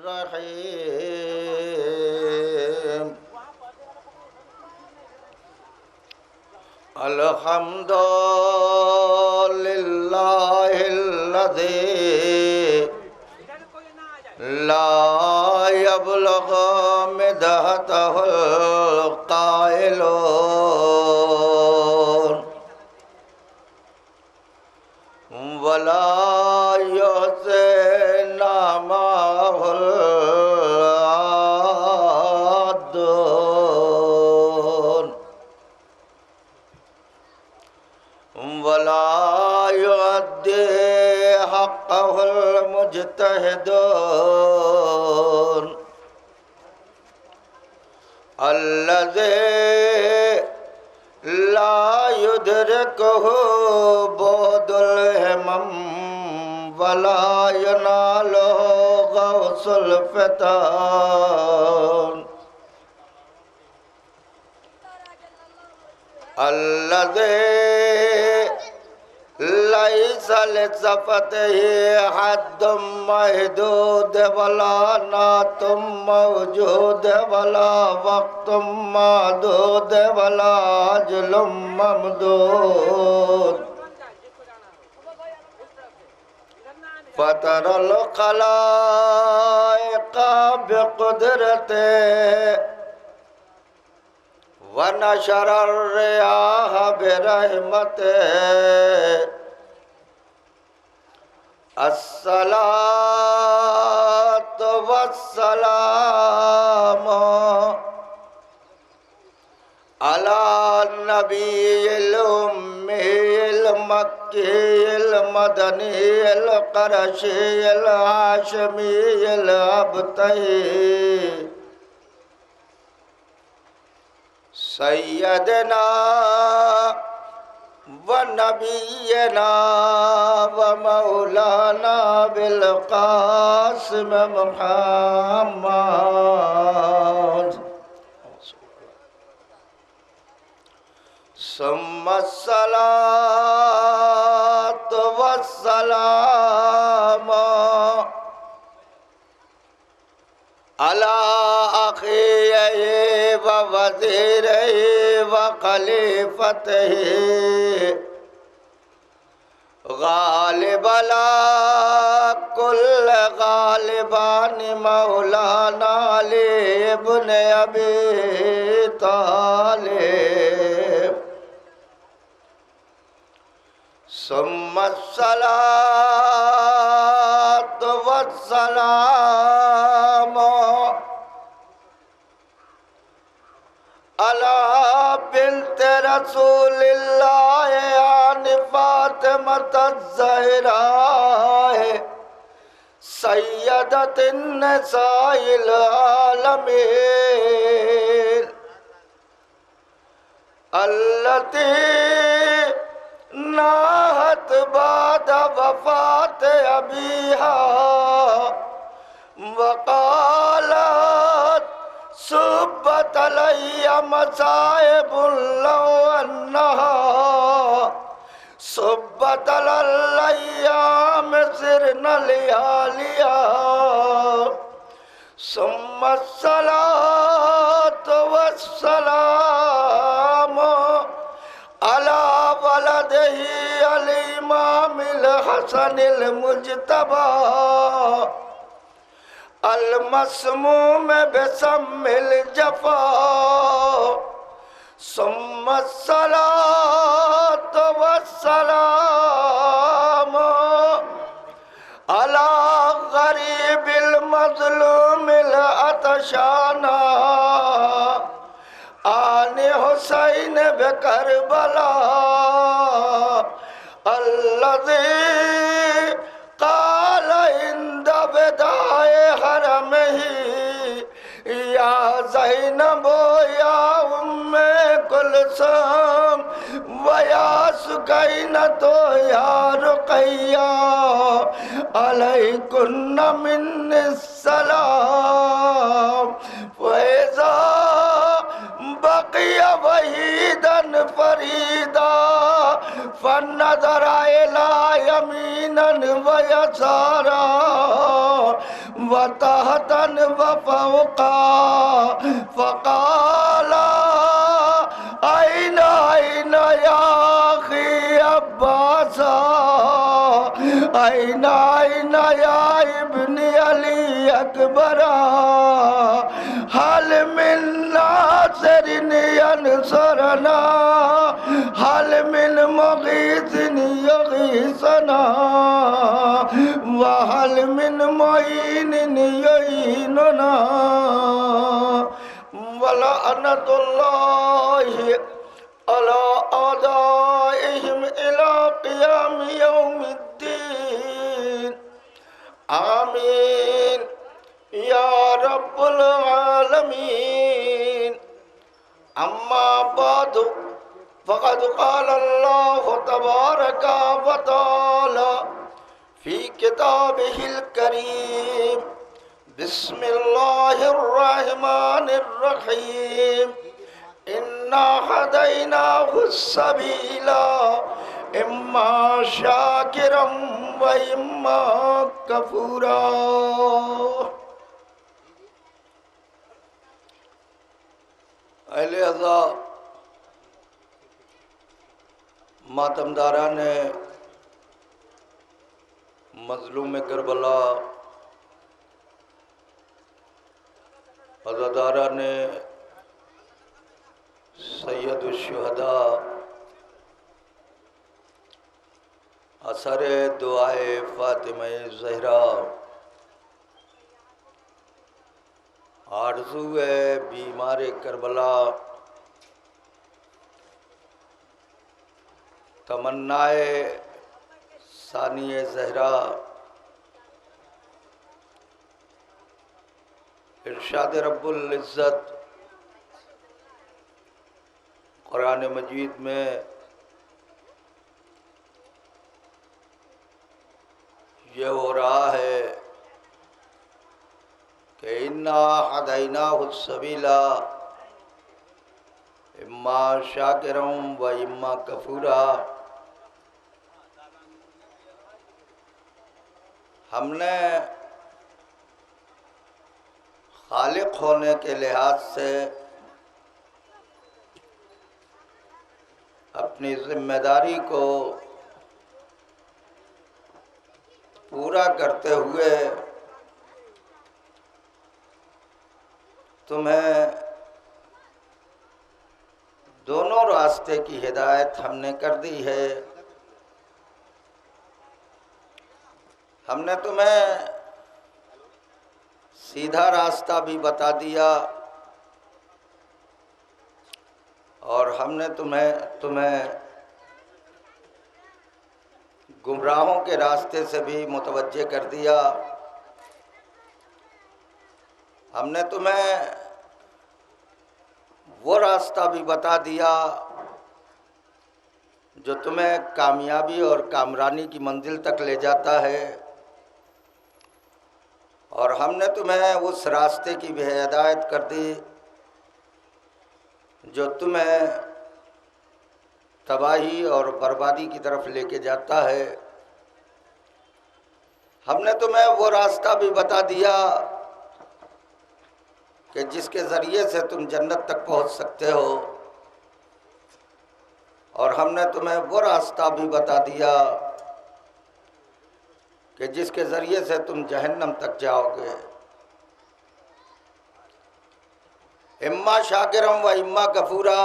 الرحيم الحمد لله الذي لا يبلغ مدحته القائلون ولا يحسن معه العادون ولا يؤدي حقه المجتهدون الذي لا يدركه بعد الهمم ولا يناله غوث الفتان الذي ليس لصفته حد محدود ولا نعت موجود ولا وقت معدود ولا أجل ممدود فطر الخلائق بقدرته ونشر الرياح برحمته الصلاة والسلام على النبي الأمي المكي المدني القرشي الهاشمي الأبتهي سيدنا ونبينا ومولانا بالقاسم محمد ثم الصلاة والسلام على أخيه ووزيره وخليفته غالب على كل غالبان مولانا علي بن أبي طالب ثم الصلاة والسلام على بنت رسول الله يعني فاطمة الزهراء سيدة النساء العالمين التي ناهت بعد وفاة أبيها وقالت سبت علي مصائب لو أنها سبت على الأيام سرنا لياليها ثم الصلاة والسلام على ولده الإمام الحسن المجتبى المسموم بسم الجفا ثم الصلاة والسلام على غريب المظلوم العطشانا آن حسين بكربلاء الذي قال عند وداع حرمه يا زينب يا أم كلثوم ويا سكينة يا رقية عليكن من السلام وإذا بقي وحيدا فريدا فالنظر إلى يمينا ويسارا وتحت وفوقا فقال أين يا أخي عباسا أين يا ابن علي أكبرا هل من ناصر ينصرنا هل من مغيث يغيثنا وهل من معين يعيننا ولعنة الله على أعدائهم إلى قيام يوم الدين آمين يا رب العالمين أما بعد فقد قال الله تبارك وتعالى في كتابه الكريم بسم الله الرحمن الرحيم إنا هديناه السبيل إما شاكرا وإما كفورا اہل عزا ماتمداران مظلوم کربلا عزاداران سید الشہداء اثر دعائے فاطمہ زہرا آرزو ہے بیمار کربلا تمنائے ثانی زہرا ارشاد رب العزت قرآن مجید میں یہ ہو رہا ہے کہ اِنَّا ہَدَيْنَاهُ السَّبِيلَ اِمَّا شَاكِرًا وَإِمَّا كَفُورًا ہم نے خالق ہونے کے لحاظ سے اپنی ذمہ داری کو پورا کرتے ہوئے تمہیں دونوں راستے کی ہدایت ہم نے کر دی ہے۔ ہم نے تمہیں سیدھا راستہ بھی بتا دیا اور ہم نے تمہیں گمراہوں کے راستے سے بھی متوجہ کر دیا۔ ہم نے تمہیں وہ راستہ بھی بتا دیا جو تمہیں کامیابی اور کامرانی کی منزل تک لے جاتا ہے، اور ہم نے تمہیں اس راستے کی بھی ہدایت کر دی جو تمہیں تباہی اور بربادی کی طرف لے کے جاتا ہے۔ ہم نے تمہیں وہ راستہ بھی بتا دیا کہ جس کے ذریعے سے تم جنت تک پہنچ سکتے ہو، اور ہم نے تمہیں وہ راستہ بھی بتا دیا کہ جس کے ذریعے سے تم جہنم تک جاؤ گے۔ اما شاکرم و اما کفورا،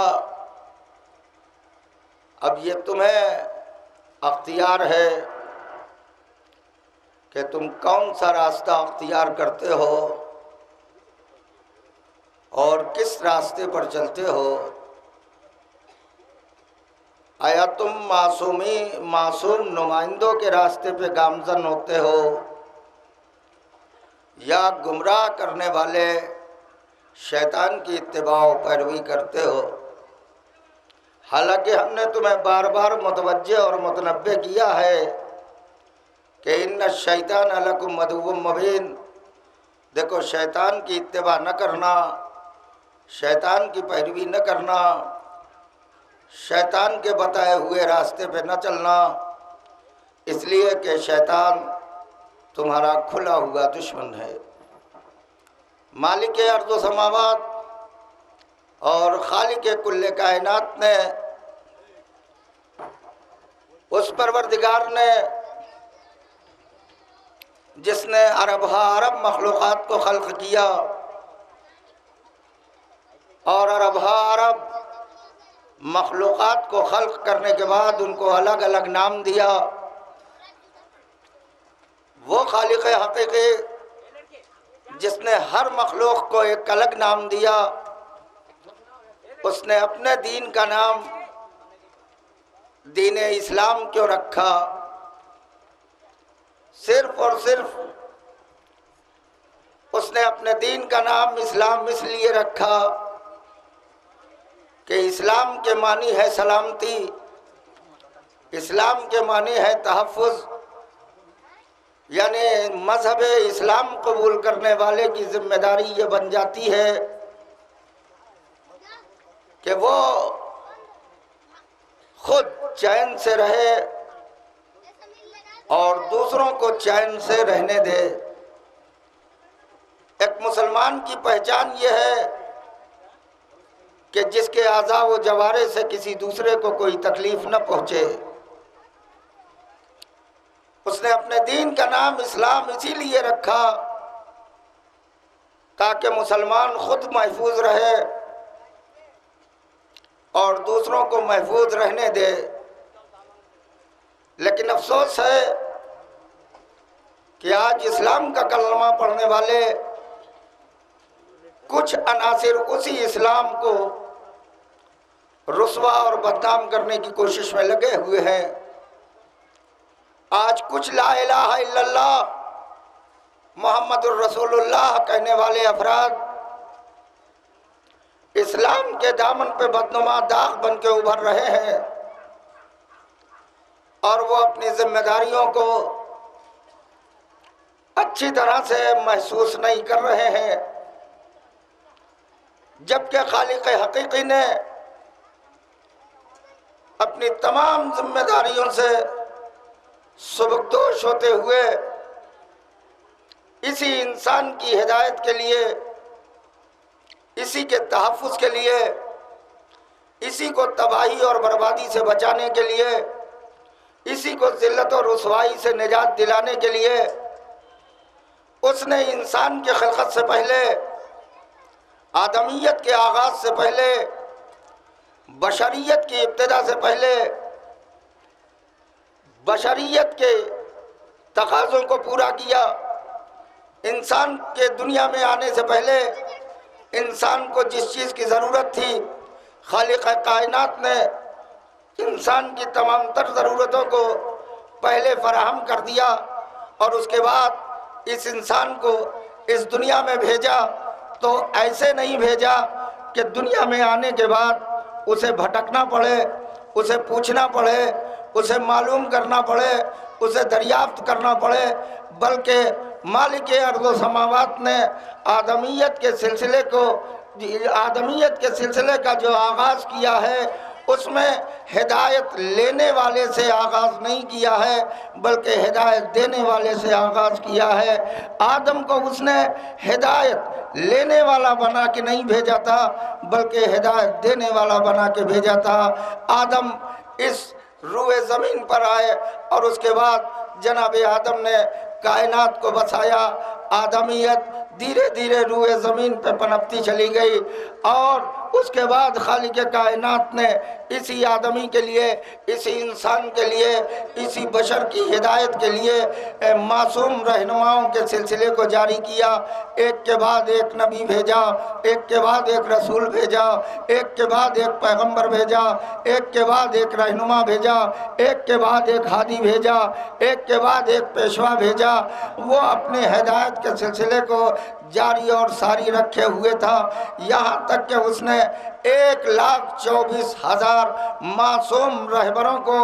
اب یہ تمہیں اختیار ہے کہ تم کون سا راستہ اختیار کرتے ہو اور کس راستے پر چلتے ہو۔ آیا تم معصوم نمائندوں کے راستے پہ گامزن ہوتے ہو یا گمراہ کرنے والے شیطان کی اتباع و پیروی کرتے ہو؟ حالانکہ ہم نے تمہیں بار بار متوجہ اور متنبہ کیا ہے کہ ان الشیطان لکم عدو مبین، دیکھو شیطان کی اتباع نہ کرنا، شیطان کی پیروی نہ کرنا، شیطان کے بتائے ہوئے راستے پہ نہ چلنا، اس لیے کہ شیطان تمہارا کھلا ہوا دشمن ہے۔ مالک ارض و سماوات اور خالق کل کائنات نے، اس پروردگار نے جس نے اربها ارب مخلوقات کو خلق کیا اور اربها ارب مخلوقات کو خلق کرنے کے بعد ان کو الگ الگ نام دیا، وہ خالق حقیقی جس نے ہر مخلوق کو ایک الگ نام دیا، اس نے اپنے دین کا نام دین اسلام کیوں رکھا؟ صرف اور صرف اس نے اپنے دین کا نام اسلام اس لیے رکھا کہ اسلام کے معنی ہے سلامتی، اسلام کے معنی ہے تحفظ، یعنی مذہب اسلام قبول کرنے والے کی ذمہ داری یہ بن جاتی ہے کہ وہ خود چین سے رہے اور دوسروں کو چین سے رہنے دے۔ ایک مسلمان کی پہچان یہ ہے کہ جس کے اعضاء و جوارح سے کسی دوسرے کو کوئی تکلیف نہ پہنچے۔ اس نے اپنے دین کا نام اسلام اسی لیے رکھا تاکہ مسلمان خود محفوظ رہے اور دوسروں کو محفوظ رہنے دے۔ لیکن افسوس ہے کہ آج اسلام کا کلمہ پڑھنے والے کچھ عناصر اسی اسلام کو رسوا اور بدنام کرنے کی کوشش میں لگے ہوئے ہیں۔ آج کچھ لا الہ الا اللہ محمد الرسول اللہ کہنے والے افراد اسلام کے دامن پہ بدنما داغ بن کے ابھر رہے ہیں اور وہ اپنی ذمہ داریوں کو اچھی طرح سے محسوس نہیں کر رہے ہیں، جبکہ خالق حقیقی نے اپنی تمام ذمہ داریوں سے سبکدوش ہوتے ہوئے اسی انسان کی ہدایت کے لیے، اسی کے تحفظ کے لیے، اسی کو تباہی اور بربادی سے بچانے کے لیے، اسی کو ذلت اور رسوائی سے نجات دلانے کے لیے اس نے انسان کے خلقت سے پہلے، آدمیت کے آغاز سے پہلے، بشریت کی ابتدا سے پہلے، بشریت کے تقاضوں کو پورا کیا۔ انسان کے دنیا میں آنے سے پہلے انسان کو جس چیز کی ضرورت تھی خالق کائنات نے انسان کی تمام تر ضرورتوں کو پہلے فراہم کر دیا اور اس کے بعد اس انسان کو اس دنیا میں بھیجا، تو ایسے نہیں بھیجا کہ دنیا میں آنے کے بعد اسے بھٹکنا پڑے، اسے پوچھنا پڑے، اسے معلوم کرنا پڑے، اسے دریافت کرنا پڑے، بلکہ مالک ارض و سماوات نے آدمیت کے سلسلے کا جو آغاز کیا ہے اس میں ہدایت لینے والے سے آغاز نہیں کیا ہے بلکہ ہدایت دینے والے سے آغاز کیا ہے۔ آدم کو اس نے ہدایت لینے والا بنا کے نہیں بھیجا تھا بلکہ ہدایت دینے والا بنا کے بھیجا تھا۔ آدم اس روئے زمین پر آئے اور اس کے بعد جناب آدم نے کائنات کو بسایا۔ آدمیت دھیرے دھیرے روئے زمین پہ پنپتی چلی گئی اور اس کے بعد خالق کائنات نے اسی آدمی کے لیے، اسی انسان کے لیے، اسی بشر کی ہدایت کے لیے معصوم رہنماؤں کے سلسلے کو جاری کیا۔ ایک کے بعد ایک نبی بھیجا، ایک کے بعد ایک رسول بھیجا، ایک کے بعد ایک پیغمبر بھیجا، ایک کے بعد ایک رہنما بھیجا، ایک کے بعد ایک ہادی بھیجا، ایک کے بعد ایک پیشوا بھیجا۔ وہ اپنے ہدایت کے سلسلے کو جاری اور ساری رکھے ہوئے تھا، یہاں تک کہ اس نے 1,24,000 معصوم رہبروں کو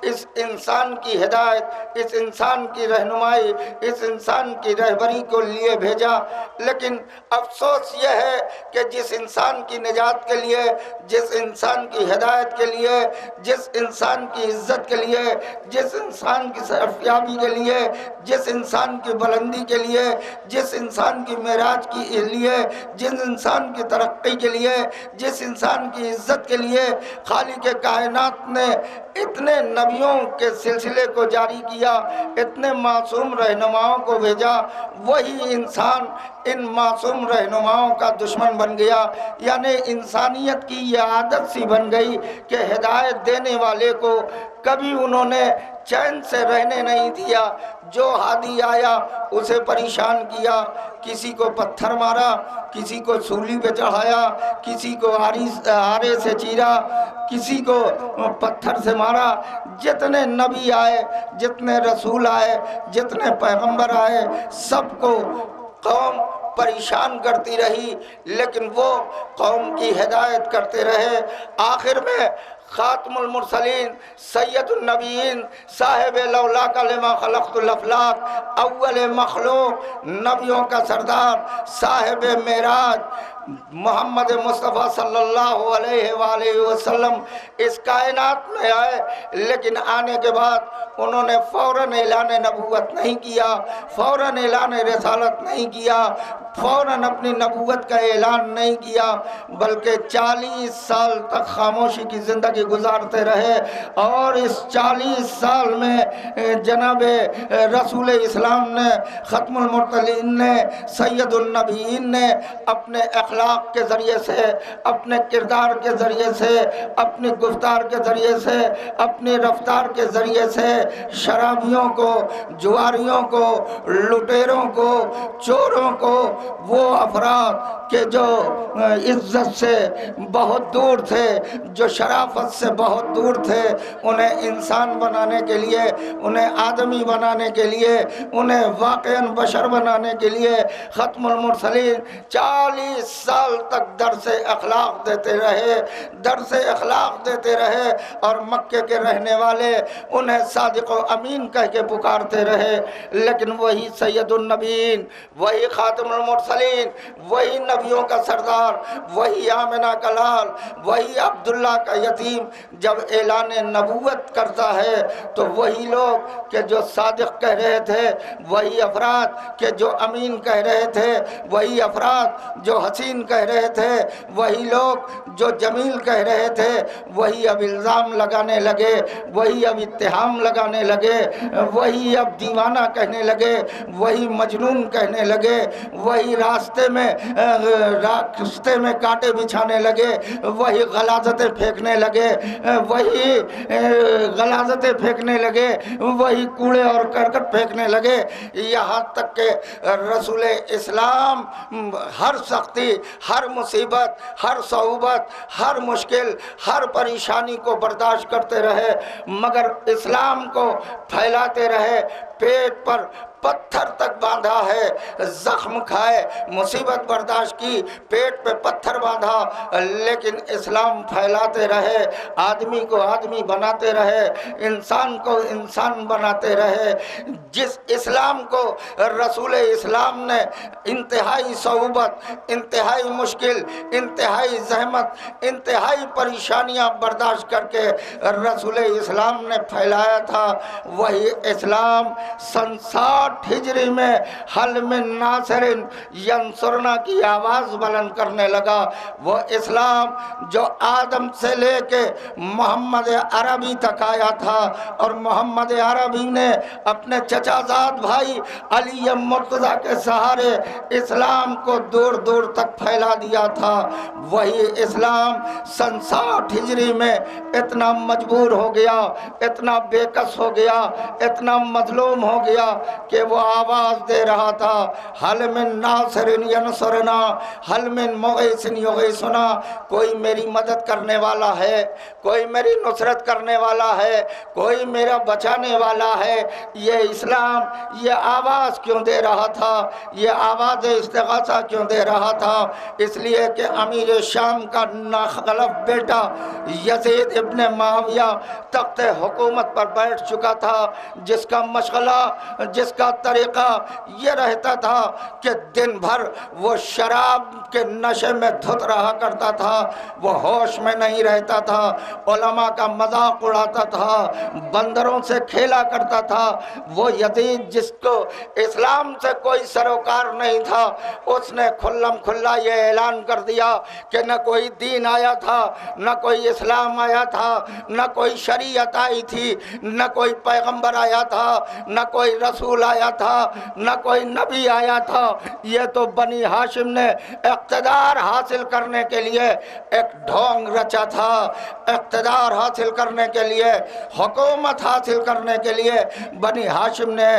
اس انسان کی ہدایت، اس انسان کی رہنمائی، اس انسان کی رہبری کو لیے بھیجا۔ لیکن افسوس یہ ہے کہ جس انسان کی نجات کے لیے، جس انسان کی ہدایت کے لیے، جس انسان کی عزت کے لیے، جس انسان کی سرفیابی کے لیے، جس انسان کی بلندی کے لیے، جس انسان کی معراج کے لیے، جس انسان کی ترقی کے لیے، جس انسان کی عزت کے لیے خالق کائنات نے اتنے نبیوں کے سلسلے کو جاری کیا، اتنے معصوم رہنماؤں کو بھیجا، وہی انسان ان معصوم رہنماؤں کا دشمن بن گیا۔ یعنی انسانیت کی یہ عادت سی بن گئی کہ ہدایت دینے والے کو کبھی انہوں نے چین سے رہنے نہیں دیا، جو ہادی آیا اسے پریشان کیا، کسی کو پتھر مارا، کسی کو سولی پہ چڑھایا، کسی کو آرے سے چیرا، کسی کو پتھر سے مارا۔ جتنے نبی آئے، جتنے رسول آئے، جتنے پیغمبر آئے، سب کو قوم پریشان کرتی رہی، لیکن وہ قوم کی ہدایت کرتے رہے۔ آخر میں خاتم المرسلین، سید النبیین، صاحب لولاک لما خلقت الافلاک، اول مخلوق، نبیوں کا سردار، صاحب معراج محمد مصطفیٰ صلی اللہ علیہ وآلہ وسلم اس کائنات میں آئے، لیکن آنے کے بعد انہوں نے فوراً اعلان نبوت نہیں کیا، فوراً اعلان رسالت نہیں کیا، فوراً اپنی نبوت کا اعلان نہیں کیا، بلکہ 40 سال تک خاموشی کی زندگی گزارتے رہے۔ اور اس 40 سال میں جناب رسول اسلام نے، ختم المرسلین نے، سید النبیین نے اپنے اخلاق کے ذریعے سے، اپنے کردار کے ذریعے سے، اپنی گفتار کے ذریعے سے، اپنی رفتار کے ذریعے سے شرابیوں کو، جواریوں کو، لٹیروں کو، چوروں کو، وہ افراد کہ جو عزت سے بہت دور تھے، جو شرافت سے بہت دور تھے، انہیں انسان بنانے کے لیے، انہیں آدمی بنانے کے لیے، انہیں واقعاً بشر بنانے کے لیے ختم المرسلین 40 سال تک درس اخلاق دیتے رہے، درس اخلاق دیتے رہے، اور مکے کے رہنے والے انہیں صادق و امین کہہ کے پکارتے رہے۔ لیکن وہی سید النبیین، وہی خاتم المرسلین، وہی نبیوں کا سردار، وہی آمنہ کا لال، وہی عبداللہ کا یتیم جب اعلان نبوت کرتا ہے تو وہی لوگ کہ جو صادق کہہ رہے تھے، وہی افراد کہ جو امین کہہ رہے تھے، وہی افراد جو حسین کہہ رہے تھے، وہی لوگ جو جمیل کہہ رہے تھے، وہی اب الزام لگانے لگے، وہی اب اتہام لگانے لگے، وہی اب دیوانہ کہنے لگے، وہی مجنون کہنے لگے، وہی راستے میں کانٹے بچھانے لگے، وہی غلاظتیں پھینکنے لگے، وہی غلاظتیں پھینکنے لگے، وہی کوڑے اور کرکٹ پھینکنے لگے، یہاں تک کہ رسول اسلام ہر سختی، ہر مصیبت، ہر صعوبت، ہر مشکل، ہر پریشانی کو برداشت کرتے رہے، مگر اسلام کو پھیلاتے رہے، پیٹ پر پتھر تک باندھا ہے، زخم کھائے، مصیبت برداشت کی، پیٹ پہ پتھر باندھا، لیکن اسلام پھیلاتے رہے، آدمی کو آدمی بناتے رہے، انسان کو انسان بناتے رہے۔ جس اسلام کو رسول اسلام نے انتہائی صعوبت، انتہائی مشکل، انتہائی زحمت، انتہائی پریشانیاں برداشت کر کے رسول اسلام نے پھیلایا تھا، وہی اسلام سن 60 ہجری میں حل من ناصر ینصرنا کی آواز بلند کرنے لگا۔ وہ اسلام جو آدم سے لے کے محمد عربی تک آیا تھا، اور محمد عربی نے اپنے چچا زاد بھائی علی مرتضیٰ کے سہارے اسلام کو دور دور تک پھیلا دیا تھا، وہی اسلام سن 60 ہجری میں اتنا مجبور ہو گیا، اتنا بے کس ہو گیا، اتنا مظلوم ہو گیا کہ وہ آواز دے رہا تھا، حل من ناصر ینصرنا حل من مغیث یغیثنا، کوئی میری مدد کرنے والا ہے، کوئی میری نصرت کرنے والا ہے، کوئی میرا بچانے والا ہے۔ یہ اسلام یہ آواز کیوں دے رہا تھا؟ یہ آواز استغاثہ کیوں دے رہا تھا؟ اس لیے کہ امیر شام کا ناخلف بیٹا یزید ابن معاویہ تخت حکومت پر بیٹھ چکا تھا، جس کا مشغلہ جس کا طریقہ یہ رہتا تھا کہ دن بھر وہ شراب کے نشے میں دھت رہا کرتا تھا، وہ ہوش میں نہیں رہتا تھا، علماء کا مذاق اڑاتا تھا، بندروں سے کھیلا کرتا تھا۔ وہ یزید جس کو اسلام سے کوئی سروکار نہیں تھا، اس نے کھلم کھلا یہ اعلان کر دیا کہ نہ کوئی دین آیا تھا، نہ کوئی اسلام آیا تھا، نہ کوئی شریعت آئی تھی، نہ کوئی پیغمبر آیا تھا، نہ کوئی رسول آیا تھا، نہ کوئی نبی آیا تھا۔ یہ تو بنی ہاشم نے اقتدار حاصل کرنے کے لیے ایک ڈھونگ رچا تھا، اقتدار حاصل کرنے کے لیے، حکومت حاصل کرنے کے لیے بنی ہاشم نے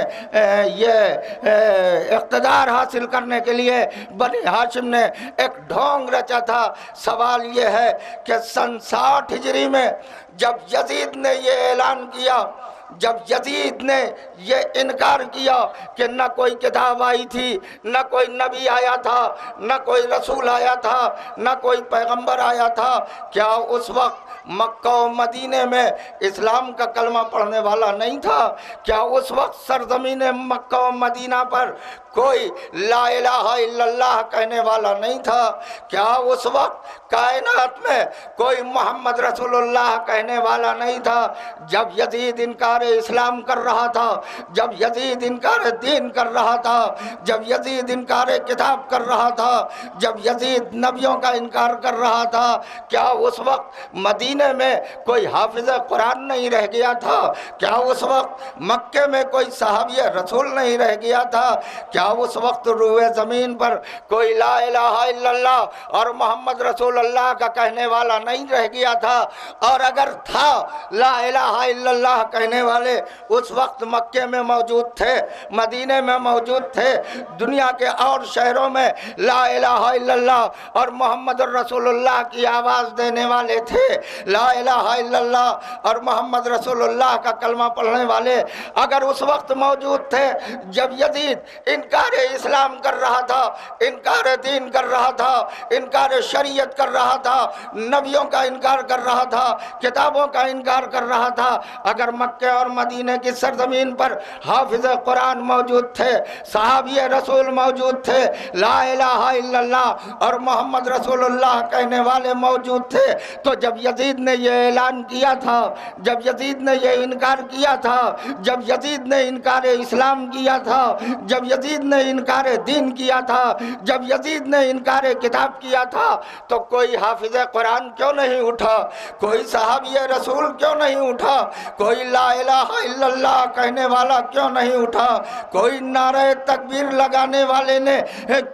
یہ اقتدار حاصل کرنے کے لیے بنی ہاشم نے ایک ڈھونگ رچا تھا۔ سوال یہ ہے کہ سن 60 ہجری میں جب یزید نے یہ اعلان کیا، جب یزید نے یہ انکار کیا کہ نہ کوئی کتاب آئی تھی، نہ کوئی نبی آیا تھا، نہ کوئی رسول آیا تھا، نہ کوئی پیغمبر آیا تھا، کیا اس وقت مکہ و مدینے میں اسلام کا کلمہ پڑھنے والا نہیں تھا؟ کیا اس وقت سرزمین مکہ و مدینہ پر کوئی لا الہ الا اللہ کہنے والا نہیں تھا؟ کیا اس وقت کائنات میں کوئی محمد رسول اللہ کہنے والا نہیں تھا؟ جب یزید انکار اسلام کر رہا تھا، جب یزید انکار دین کر رہا تھا، جب یزید انکار کتاب کر رہا تھا، جب یزید نبیوں کا انکار کر رہا تھا، کیا اس وقت مدینے میں کوئی حافظ قرآن نہیں رہ گیا تھا؟ کیا اس وقت مکے میں کوئی صحابی رسول نہیں رہ گیا تھا؟ کیا اس وقت روئے زمین پر کوئی لا الہ الا اللہ اور محمد رسول اللہ کا کہنے والا نہیں رہ گیا تھا؟ اور اگر تھا لا الہ الا اللہ کہنے والے اس وقت مکے میں موجود تھے، مدینے میں موجود تھے، دنیا کے اور شہروں میں لا الہ الا اللہ اور محمد رسول اللہ کی آواز دینے والے تھے، لا الہ الا اللہ اور محمد رسول اللہ کا کلمہ پڑھنے والے اگر اس وقت موجود تھے جب یزید انکار اسلام کر رہا تھا، انکار دین کر رہا تھا، انکار شریعت کر رہا تھا، نبیوں کا انکار کر رہا تھا، کتابوں کا انکار کر رہا تھا، اگر مکہ اور مدینے کی سرزمین پر حافظ قرآن موجود تھے، صحابی رسول موجود تھے، لا الہ الا اللہ اور محمد رسول اللہ کہنے والے موجود تھے، تو جب یزید نے یہ اعلان کیا تھا، جب یزید نے یہ انکار کیا تھا، جب یزید نے انکار اسلام کیا تھا، جب یزید نے انکار دین کیا تھا، جب یزید نے انکار کتاب کیا تھا، تو کوئی حافظ قرآن کیوں نہیں اٹھا؟ کوئی صحابی رسول کیوں نہیں اٹھا؟ کوئی لا الہ الا اللہ کہنے والا کیوں نہیں اٹھا؟ کوئی نعرہ تکبیر لگانے والے نے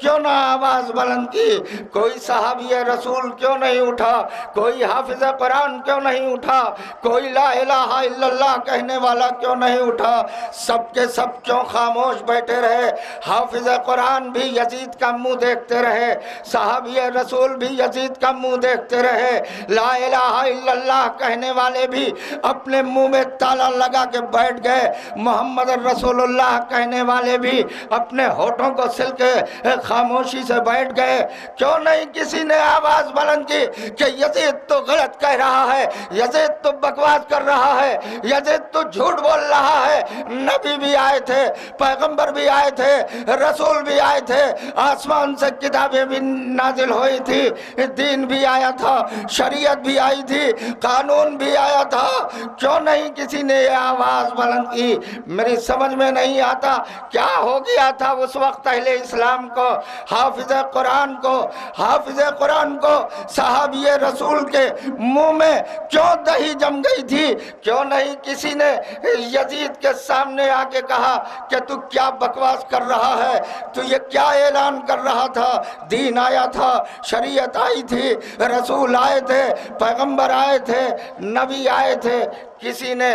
کیوں نہ آواز بلند کی؟ کوئی صحابی رسول کیوں نہیں اٹھا؟ کوئی حافظ قرآن کیوں نہیں اٹھا؟ کوئی لا الہ الا اللہ کہنے والا کیوں نہیں اٹھا؟ سب کے سب کیوں خاموش بیٹھے رہے؟ حافظ قرآن بھی یزید کا منہ دیکھتے رہے، صحابی رسول بھی یزید کا منہ دیکھتے رہے، لا الہ الا اللہ کہنے والے بھی اپنے منہ میں تالا لگا کے بیٹھ گئے، محمد رسول اللہ کہنے والے بھی اپنے ہونٹوں کو سل کے خاموشی سے بیٹھ گئے۔ کیوں نہیں کسی نے آواز بلند کی کہ یزید تو غلط کہہ رہا ہے، یزید تو بکواس کر رہا ہے، یزید تو جھوٹ بول رہا ہے؟ نبی بھی آئے تھے، پیغمبر بھی آئے تھے، رسول بھی آئے تھے، آسمان سے کتابیں بھی نازل ہوئی تھی، دین بھی آیا تھا، شریعت بھی آئی تھی، قانون بھی آیا تھا، کیوں نہیں کسی نے یہ آواز بلند کی؟ میری سمجھ میں نہیں آتا کیا ہو گیا تھا اس وقت اہل اسلام کو، حافظ قرآن کو، حافظ قرآن کو صحابی رسول کے منہ میں کیوں دہی جم گئی تھی؟ کیوں نہیں کسی نے یزید کے سامنے آ کے کہا کہ تو کیا بکواس کر رہا ہے، تو یہ کیا اعلان کر رہا تھا؟ دین آیا تھا، شریعت آئی تھی، رسول آئے تھے، پیغمبر آئے تھے، نبی آئے تھے، کسی نے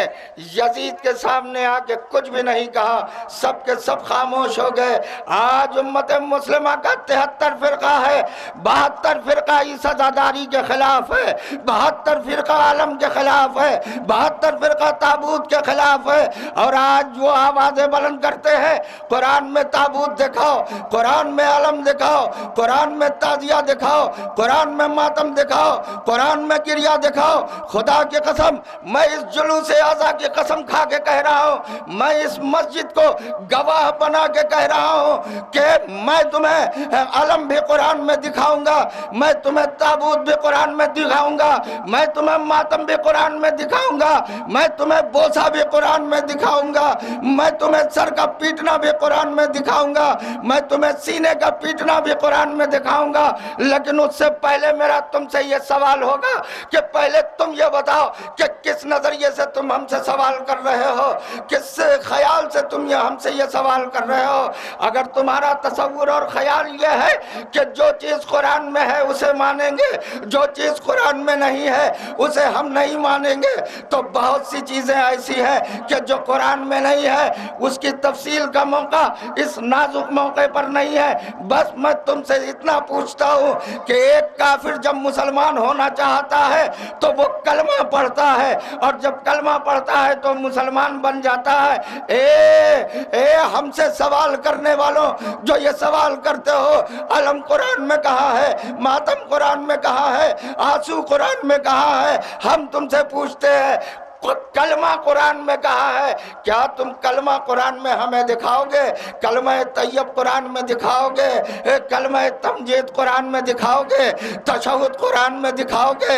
یزید کے سامنے آ کے کچھ بھی نہیں کہا، سب کے سب خاموش ہو گئے۔ آج امت مسلمہ کا 73 فرقہ ہے، 72 فرقہ اس عزاداری کے خلاف ہے، 72 فرقہ عالم کے خلاف ہے، 72 فرقہ تابوت کے خلاف ہے، اور آج وہ آوازیں بلند کرتے ہیں قرآن میں تابوت دکھاؤ، قرآن میں علم دکھاؤ، قرآن میں تعزیہ دکھاؤ، قرآن میں ماتم دکھاؤ، قرآن میں کریا دکھاؤ۔ خدا کی قسم میں اس جلوس اعضا کی قسم کھا کے کہہ رہا ہوں، میں اس مسجد کو گواہ بنا کے کہہ رہا ہوں کہ میں تمہیں علم بھی قرآن میں دکھاؤں گا، میں تمہیں تابوت بھی قرآن میں دکھاؤں گا، میں تمہیں ماتم بھی قرآن میں دکھاؤں گا، میں تمہیں بوسہ بھی قرآن میں دکھاؤں گا، میں تمہیں سر کا پیٹنا بھی قرآن میں دکھاؤں گا، میں تمہیں سینے کا پیٹنا بھی قرآن میں دکھاؤں گا۔ لیکن اس سے پہلے میرا تم سے یہ سوال ہوگا کہ پہلے تم یہ بتاؤ کہ کس نظریے سے تم ہم سے سوال کر رہے ہو، کس خیال سے تم ہم سے یہ سوال کر رہے ہو۔ اگر تمہارا تصور اور خیال یہ ہے کہ جو چیز قرآن میں ہے اسے مانیں گے، جو چیز قرآن میں نہیں ہے اسے ہم نہیں مانیں گے، تو بہت سی چیزیں ایسی ہیں کہ جو قرآن میں نہیں ہے، اس کی تفصیل کا موقع اس نازک موقع پر نہیں ہے۔ بس میں تم سے اتنا پوچھتا ہوں کہ ایک کافر جب مسلمان ہونا چاہتا ہے تو وہ کلمہ پڑھتا ہے، اور جب کلمہ پڑھتا ہے تو مسلمان بن جاتا ہے۔ اے ہم سے سوال کرنے والوں جو یہ سوال کرتے ہو، علم قرآن میں کہا ہے، ماتم قرآن میں کہا ہے، آنسو قرآن میں کہا ہے، ہم تم سے پوچھتے ہیں کلمہ قرآن میں کہا ہے، کیا تم کلمہ قرآن میں ہمیں دکھاؤ گے؟ کلمہ طیب قرآن میں دکھاؤ گے؟ کلمہ تمجید قرآن میں دکھاؤ گے؟ تشہد قرآن میں دکھاؤ گے؟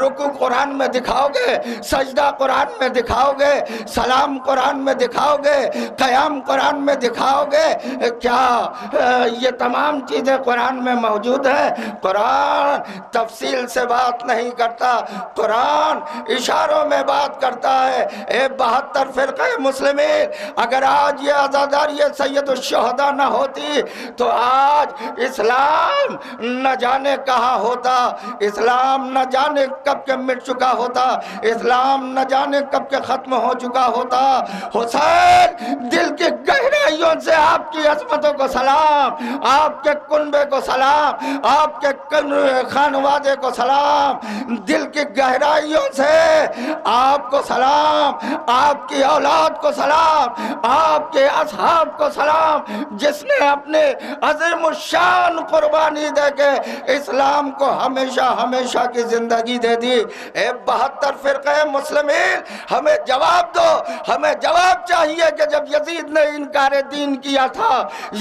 رکوع قرآن میں دکھاؤ گے؟ سجدہ قرآن میں دکھاؤ گے؟ سلام قرآن میں دکھاؤ گے؟ قیام قرآن میں دکھاؤ گے؟ کیا یہ تمام چیزیں قرآن میں موجود ہیں؟ قرآن تفصیل سے بات نہیں کرتا، قرآن اشاروں میں بات کرتا ہے۔ 72 فرقہ مسلمین، اگر آج یہ عزاداری سید الشہداء نہ ہوتی تو آج اسلام نہ جانے کہاں ہوتا، اسلام نہ جانے کب کے مٹ چکا ہوتا، اسلام نہ جانے کب کے ختم ہو چکا ہوتا۔ حسین، دل کی گہرائیوں سے آپ کی عظمتوں کو سلام، آپ کے کنبے کو سلام، آپ کے خانوادے کو سلام، دل کی گہرائیوں سے آپ کو سلام، آپ کی اولاد کو سلام، آپ کے اصحاب کو سلام، جس نے اپنے عظیم الشان قربانی دے کے اسلام کو ہمیشہ ہمیشہ کی زندگی دے دی۔ 72 فرقہ مسلمین، ہمیں جواب دو، ہمیں جواب چاہیے کہ جب یزید نے انکار دین کیا تھا،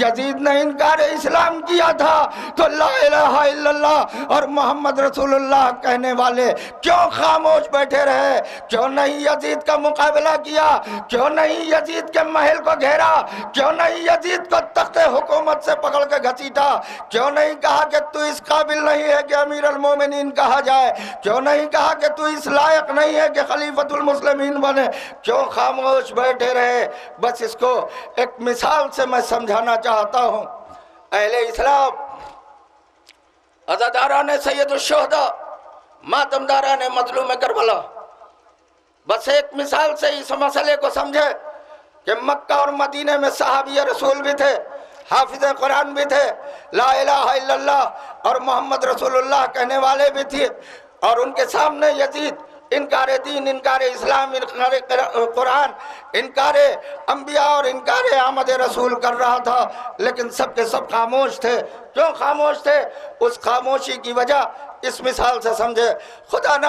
یزید نے انکار اسلام کیا تھا، تو لا الہ الا اللہ اور محمد رسول اللہ کہنے والے کیوں خاموش بیٹھے رہے؟ کیوں نہیں یزید کا مقابلہ کیا؟ کیوں نہیں یزید کے محل کو گھیرا؟ کیوں نہیں یزید کو تخت حکومت سے پکڑ کے گھسیٹا؟ کیوں نہیں کہا کہ تو اس قابل نہیں ہے کہ امیر المومنین کہا جائے؟ کیوں نہیں کہا کہ تو اس لائق نہیں ہے کہ خلیفۃ المسلمین بنے؟ کیوں خاموش بیٹھے رہے؟ بس اس کو ایک مثال سے میں سمجھانا چاہتا ہوں۔ اہل اسلام، عزاداران سید الشہداء، ماتمداران مظلوم کربلا، بس ایک مثال سے اس مسئلے کو سمجھے کہ مکہ اور مدینہ میں صحابی رسول بھی تھے، حافظ قرآن بھی تھے، لا الہ الا اللہ اور محمد رسول اللہ کہنے والے بھی تھے، اور ان کے سامنے یزید انکار دین، انکار اسلام، انکار قرآن، انکار انبیاء اور انکار آمد رسول کر رہا تھا، لیکن سب کے سب خاموش تھے۔ کیوں خاموش تھے؟ اس خاموشی کی وجہ اس مثال سے سمجھے۔ خدا نہ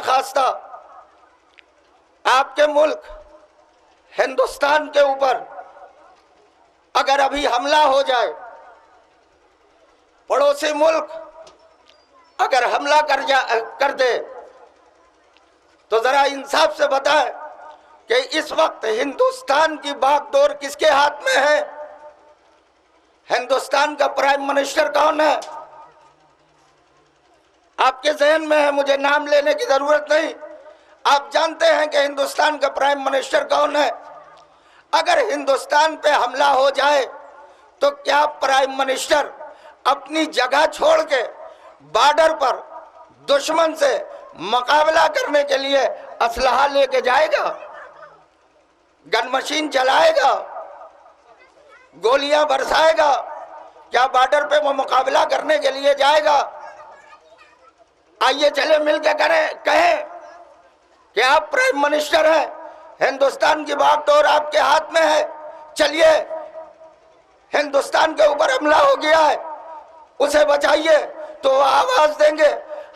خواستہ آپ کے ملک ہندوستان کے اوپر اگر ابھی حملہ ہو جائے، پڑوسی ملک اگر حملہ کر دے، تو ذرا انصاف سے بتائیں کہ اس وقت ہندوستان کی باغ دور کس کے ہاتھ میں ہے؟ ہندوستان کا پرائم منسٹر کون ہے؟ آپ کے ذہن میں ہے، مجھے نام لینے کی ضرورت نہیں، آپ جانتے ہیں کہ ہندوستان کا پرائم منسٹر کون ہے۔ اگر ہندوستان پہ حملہ ہو جائے تو کیا پرائم منسٹر اپنی جگہ چھوڑ کے بارڈر پر دشمن سے مقابلہ کرنے کے لیے اسلحہ لے کے جائے گا، گن مشین چلائے گا، گولیاں برسائے گا؟ کیا بارڈر پہ وہ مقابلہ کرنے کے لیے جائے گا؟ آئیے چلے مل کے کہیں کہ آپ پرائم منسٹر ہیں، ہندوستان کی بات تو آپ کے ہاتھ میں ہے، چلیے ہندوستان کے اوپر حملہ ہو گیا ہے، اسے بچائیے۔ تو وہ آواز دیں گے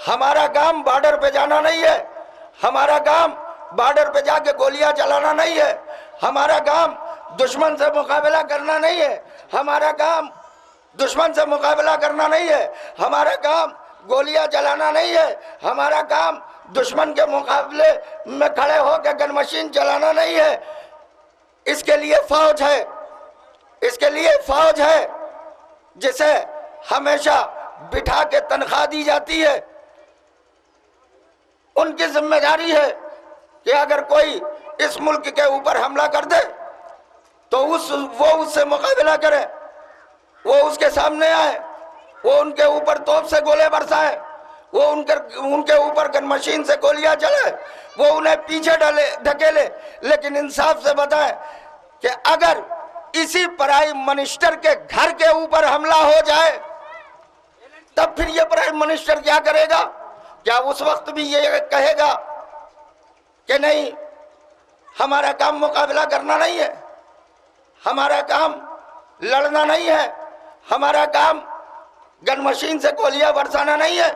ہمارا کام بارڈر پہ جانا نہیں ہے، ہمارا کام بارڈر پہ جا کے گولیاں چلانا نہیں ہے، ہمارا کام دشمن سے مقابلہ کرنا نہیں ہے، ہمارا کام دشمن سے مقابلہ کرنا نہیں ہے، ہمارا کام گولیاں چلانا نہیں ہے، ہمارا کام دشمن کے مقابلے میں کھڑے ہو کے گن مشین چلانا نہیں ہے۔ اس کے لیے فوج ہے، اس کے لیے فوج ہے جسے ہمیشہ بٹھا کے تنخواہ دی جاتی ہے۔ ان کی ذمہ داری ہے کہ اگر کوئی اس ملک کے اوپر حملہ کر دے تو وہ اس سے مقابلہ کرے، وہ اس کے سامنے آئے، وہ ان کے اوپر توپ سے گولے برسائے، وہ ان کے اوپر گن مشین سے گولیاں چلے، وہ انہیں پیچھے دھکیلے۔ لیکن انصاف سے بتائیں کہ اگر اسی پرائم منسٹر کے گھر کے اوپر حملہ ہو جائے تب پھر یہ پرائم منسٹر کیا کرے گا؟ کیا اس وقت بھی یہ کہے گا کہ نہیں ہمارا کام مقابلہ کرنا نہیں ہے، ہمارا کام لڑنا نہیں ہے، ہمارا کام گن مشین سے گولیاں برسانا نہیں ہے؟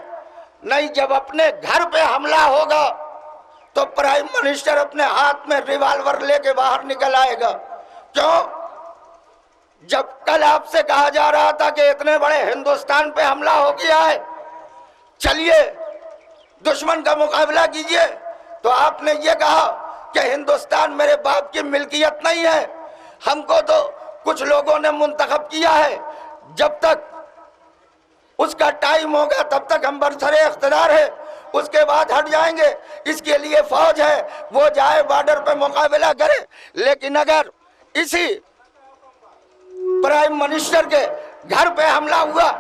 نہیں، جب اپنے گھر پہ حملہ ہوگا تو پرائم منسٹر اپنے ہاتھ میں ریوالور لے کے باہر نکل آئے گا۔ کیوں؟ جب کل آپ سے کہا جا رہا تھا کہ اتنے بڑے ہندوستان پہ حملہ ہو گیا ہے، چلیے دشمن کا مقابلہ کیجئے، تو آپ نے یہ کہا کہ ہندوستان میرے باپ کی ملکیت نہیں ہے، ہم کو تو کچھ لوگوں نے منتخب کیا ہے، جب تک اس کا ٹائم ہوگا تب تک ہم برسر اقتدار ہے، اس کے بعد ہٹ جائیں گے۔ اس کے لیے فوج ہے، وہ جائے بارڈر پہ مقابلہ کرے۔ لیکن اگر اسی پرائم منسٹر کے گھر پہ حملہ ہوا،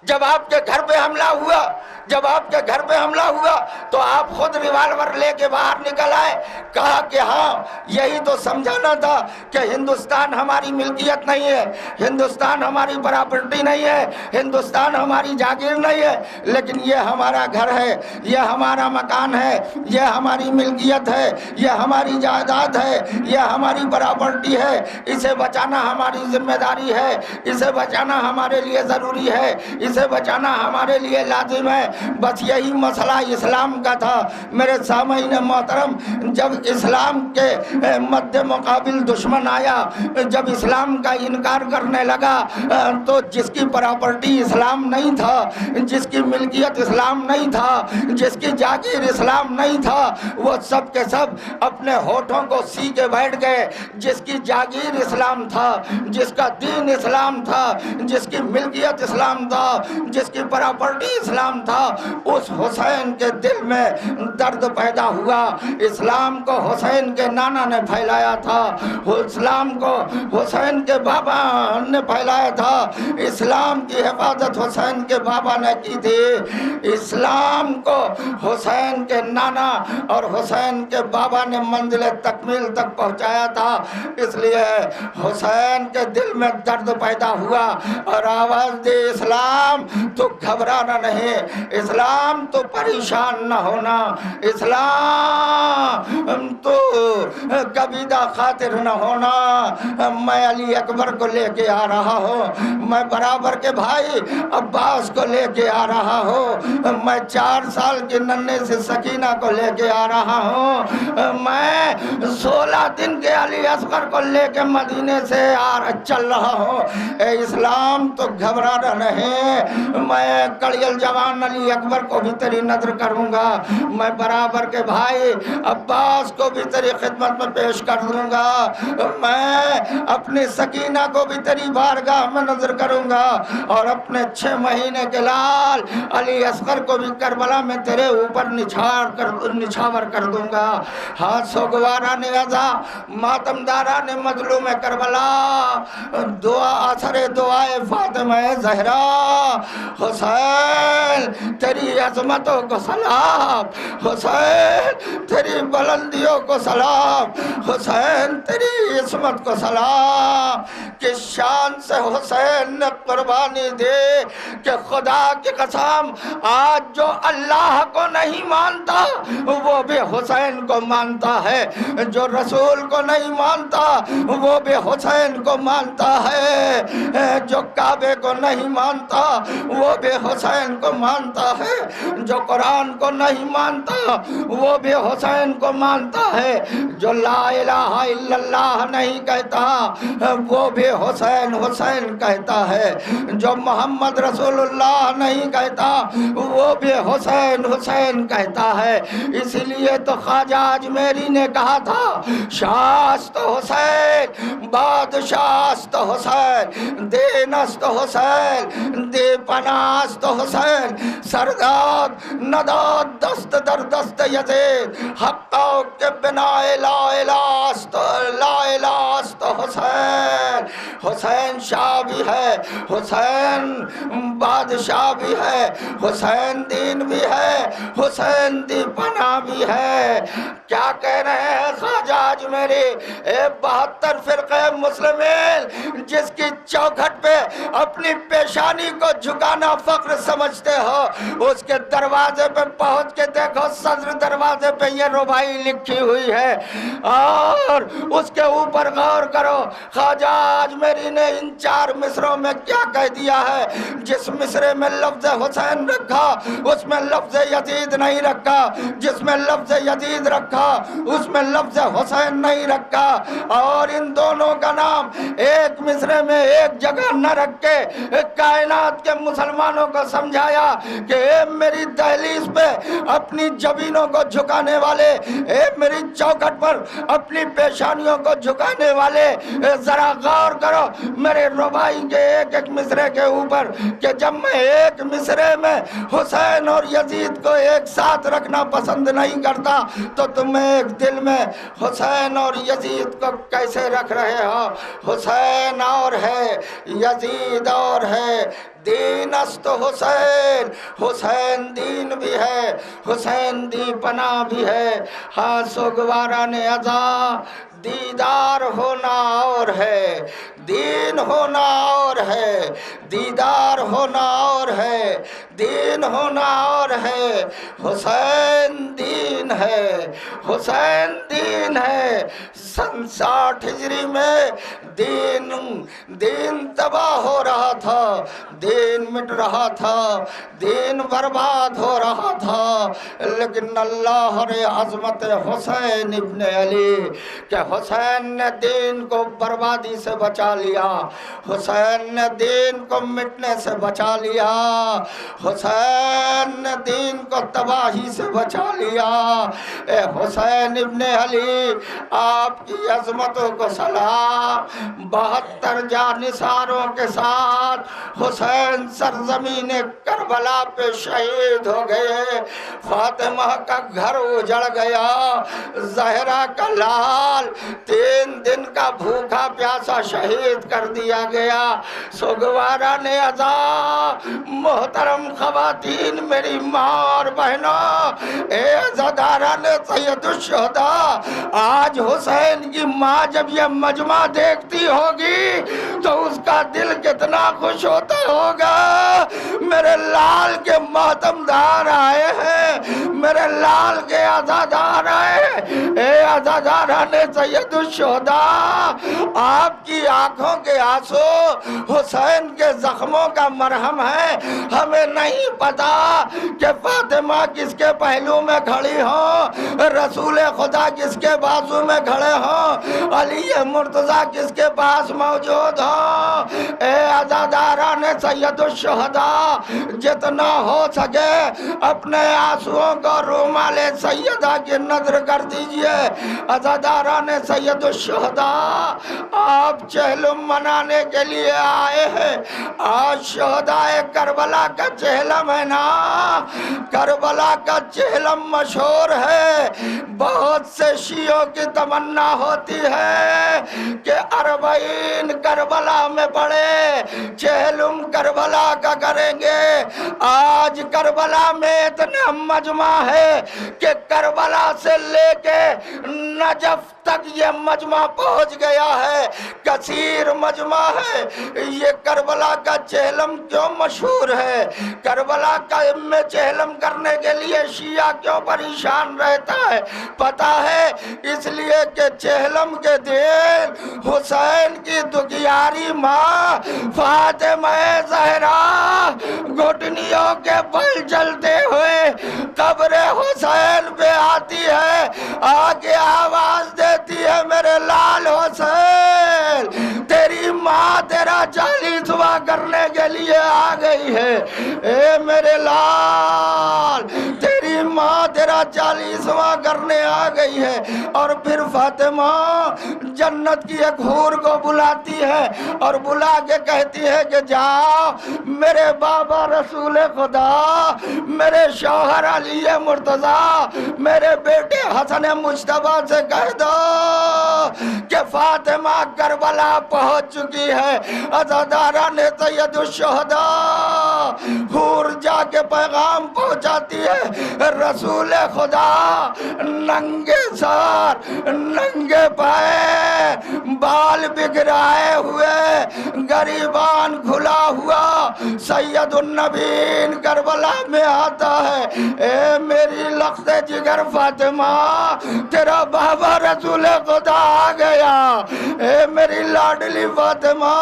جب آپ کے گھر پہ حملہ ہوا، جب آپ کے گھر پہ حملہ ہوا تو آپ خود ریوالور لے کے باہر نکل آئے، کہا کہ ہاں یہی تو سمجھانا تھا کہ ہندوستان ہماری ملکیت نہیں ہے، ہندوستان ہماری پراپرٹی نہیں ہے، ہندوستان ہماری جاگیر نہیں ہے، لیکن یہ ہمارا گھر ہے، یہ ہمارا مکان ہے، یہ ہماری ملکیت ہے، یہ ہماری جائیداد ہے، یہ ہماری پراپرٹی ہے، اسے بچانا ہماری ذمہ داری ہے، اسے بچانا ہمارے لیے ضروری ہے، اسے بچانا ہمارے لیے لازم ہے۔ بس یہی مسئلہ اسلام کا تھا۔ میرے سامعین محترم، جب اسلام کے مد مقابل دشمن آیا، جب اسلام کا انکار کرنے لگا، تو جس کی پراپرٹی اسلام نہیں تھا، جس کی ملکیت اسلام نہیں تھا، جس کی جاگیر اسلام نہیں تھا، وہ سب کے سب اپنے ہونٹوں کو سی کے بیٹھ گئے۔ جس کی جاگیر اسلام تھا، جس کا دین اسلام تھا، جس کی ملکیت اسلام تھا، جس کی پراپرٹی اسلام تھا، اس حسین کے دل میں درد پیدا ہوا۔ اسلام کو حسین کے نانا نے پھیلایا تھا، اسلام کو حسین کے بابا نے پھیلایا تھا، اسلام کی حفاظت حسین کے بابا نے کی تھی، اسلام کو حسین کے نانا اور حسین کے بابا نے منزل تکمیل تک پہنچایا تھا۔ اس لیے حسین کے دل میں درد پیدا ہوا اور آواز دے، اسلام تو گھبرانا نہیں، اسلام تو پریشان نہ ہونا، اسلام تو کبیدہ خاطر نہ ہونا۔ میں علی اکبر کو لے کے آ رہا ہوں، میں برابر کے بھائی عباس کو لے کے آ رہا ہوں، میں 4 سال کی ننھے سے سکینہ کو لے کے آ رہا ہوں، میں 16 دن کے علی اصغر کو لے کے مدینے سے چل رہا ہوں۔ اے اسلام تو گھبرانا نہیں، میں کڑیل جوان علی اکبر کو بھی تیری نظر کروں گا، میں برابر کے بھائی عباس کو بھی تیری خدمت میں پیش کر دوں گا، میں اپنی سکینہ کو بھی تیری بارگاہ میں نظر کروں گا، اور اپنے 6 مہینے کے لال علی اصغر کو بھی کربلا میں تیرے اوپر نچھاور کر دوں گا۔ ہاتھ سوگوارا نے ازا، ماتمدارا نے مظلوم کربلا، دعا اثر دعائے فاطمہ زہرا، حسین تیری عظمتوں کو سلام، حسین تیری بلندیوں کو سلام، حسین تیری عصمت کو سلام۔ کس شان سے حسین نے قربانی دی کہ خدا کی قسم آج جو اللہ کو نہیں مانتا وہ بھی حسین کو مانتا ہے، جو رسول کو نہیں مانتا وہ بھی حسین کو مانتا ہے، جو کعبے کو نہیں مانتا وہ بھی حسین کو مانتا ہے، جو قرآن کو نہیں مانتا وہ بھی حسین کو مانتا ہے، جو لا الہ الا اللہ نہیں کہتا وہ بھی حسین حسین کہتا ہے، جو محمد رسول اللہ نہیں کہتا وہ بھی حسین حسین کہتا ہے۔ اسی لیے تو خواجہ اجمیری نے کہا تھا شاست حسین بادشاست حسین، دینست حسین دی پناست حسین، سرداد نداد دست در دست یزید، حقا کے بنا لا الہ است لا الہ است حسین۔ حسین شاہ بھی ہے، حسین بادشاہ بھی ہے، حسین دین بھی ہے، حسین دی پناہ بھی ہے۔ کیا کہہ رہے ہیں خواجہ اجمیری؟ 72 فرقہ مسلمین جس کی چوکھٹ پہ اپنی پیشانی کو جھکانا فخر سمجھتے ہو، اس کے دروازے پہ پہنچ کے دیکھو، صدر دروازے پہ یہ ربائی لکھی ہوئی ہے، اور اس کے اوپر غور کرو خواجہ اجمیری نے ان 4 مصروں میں کیا کہہ دیا ہے۔ جس مصرے میں لفظ حسین رکھا اس میں لفظ یزید نہیں رکھا، جس میں لفظ یزید رکھا اس میں لفظ حسین نہیں رکھا، اور ان دونوں کا نام ایک مصرے میں ایک جگہ نہ رکھ کے کائنات کے مسلمانوں کو سمجھایا کہ اے میری دہلیز پہ اپنی جبینوں کو جھکانے والے، اے میری چوکھٹ پر اپنی پیشانیوں کو جھکانے والے، ذرا غور کرو میرے ربائی کے ایک ایک مصرے کے اوپر کہ جب میں ایک مصرے میں حسین اور یزید کو ایک ساتھ رکھنا پسند نہیں کرتا تو تم ایک دل میں حسین اور یزید کو کیسے رکھ رہے ہو؟ حسین اور ہے، یزید اور ہے، دین است حسین، حسین دین بھی ہے، حسین دی پناہ بھی ہے۔ ہاں سوگوارا نے ازا دیدار ہونا اور ہے، دین ہونا اور ہے، دیدار ہونا اور ہے، دین ہونا اور ہے، حسین دین ہے، حسین دین ہے۔ سن 60 ہجری میں دین تباہ ہو رہا تھا، دین مٹ رہا تھا، دین برباد ہو رہا تھا، لیکن اللہ نے عظمت حسین ابن علی کہ حسین نے دین کو بربادی سے بچا لیا، حسین نے دین کو مٹنے سے بچا لیا، حسین نے دین کو تباہی سے بچا لیا۔ اے حسین ابن علی آپ کی عظمتوں کو سلام۔ 72 جانثاروں کے ساتھ حسین سرزمین کربلا پہ شہید ہو گئے، فاطمہ کا گھر اجڑ گیا، زہرا کا لال 3 دن کا بھوکا پیاسا شہید کر دیا گیا۔ سوگوارا نے ازا محترم خواتین میری ماں اور بہنوں، اے عزاداران سید الشہداء، آج حسین کی ماں جب یہ مجمع دیکھتی ہوگی تو اس کا دل کتنا خوش ہوتا ہوگا۔ میرے لال کے ماتمدار آئے ہیں، میرے لال کے عزادار آئے ہیں۔ اے عزاداران سید الشہداء، آپ کی آنکھوں کے آنسو حسین کے زخموں کا مرہم ہے۔ ہمیں نہیں پتا کہ فاطمہ کس کے پہلو میں کھڑی ہوں، رسول خدا کس کے بازو میں کھڑے ہوں، علی مرتضیٰ کس کے پاس موجود ہوں۔ اے عزاداران سید الشہداء، جتنا ہو سکے اپنے آنسوؤں کو اور رومال سیدہ کی نظر کر دیجئے۔ عزاداران سید الشہداء آپ چہلم منانے کے لیے آئے ہیں۔ آج شہدائے کربلا کا چہلم ہے نا، کربلا کا چہلم مشہور ہے۔ بہت سے شیعوں کی تمنا ہوتی ہے کہ 40 کربلا میں پڑے، چہلم کربلا کا کریں گے۔ آج کربلا میں اتنا مجمع ہے کہ کربلا سے لے کے نجف تک یہ مجمع پہنچ گیا ہے، کثیر مجمع ہے۔ یہ کربلا کا چہلم کیوں مشہور ہے؟ کربلا کا میں چہلم کرنے کے لیے شیعہ کیوں پریشان رہتا ہے؟ پتہ ہے اس لیے کہ چہلم کے دن حسین کی دکھیاری ماں فاطمہ زہرا گھٹنیوں کے بل جلتے ہوئے قبر حسین پہ آتی ہے، آگے آواز دیتی ہے میرے لال حسین، تیری ماں تیرا 40واں کرنے کے لیے آ گئی ہے۔ اے میرے لال، تیری ماں تیرا 40واں کرنے آ گئی ہے۔ اور پھر فاطمہ جنت کی ایک حور کو بلاتی ہے اور بلا کے کہتی ہے کہ جاؤ میرے بابا رسول خدا، میرے شوہر علی مرتضی، میرے بیٹے حسن مجتبیٰ سے کہہ دو کہ فاطمہ کربلا پہنچ چکی ہے۔ عزاداران سید الشہداء حور جا کے پیغام پہنچاتی ہے، رسول خدا ننگے سر ننگے پیر بال بگڑائے ہوئے گریبان کھلا ہوا سید النبیین کربلا میں آتا ہے۔ اے میری لخت جگر فاطمہ، تیرا بابا رسول خدا آ گیا۔ اے میری لاڈلی فاطمہ،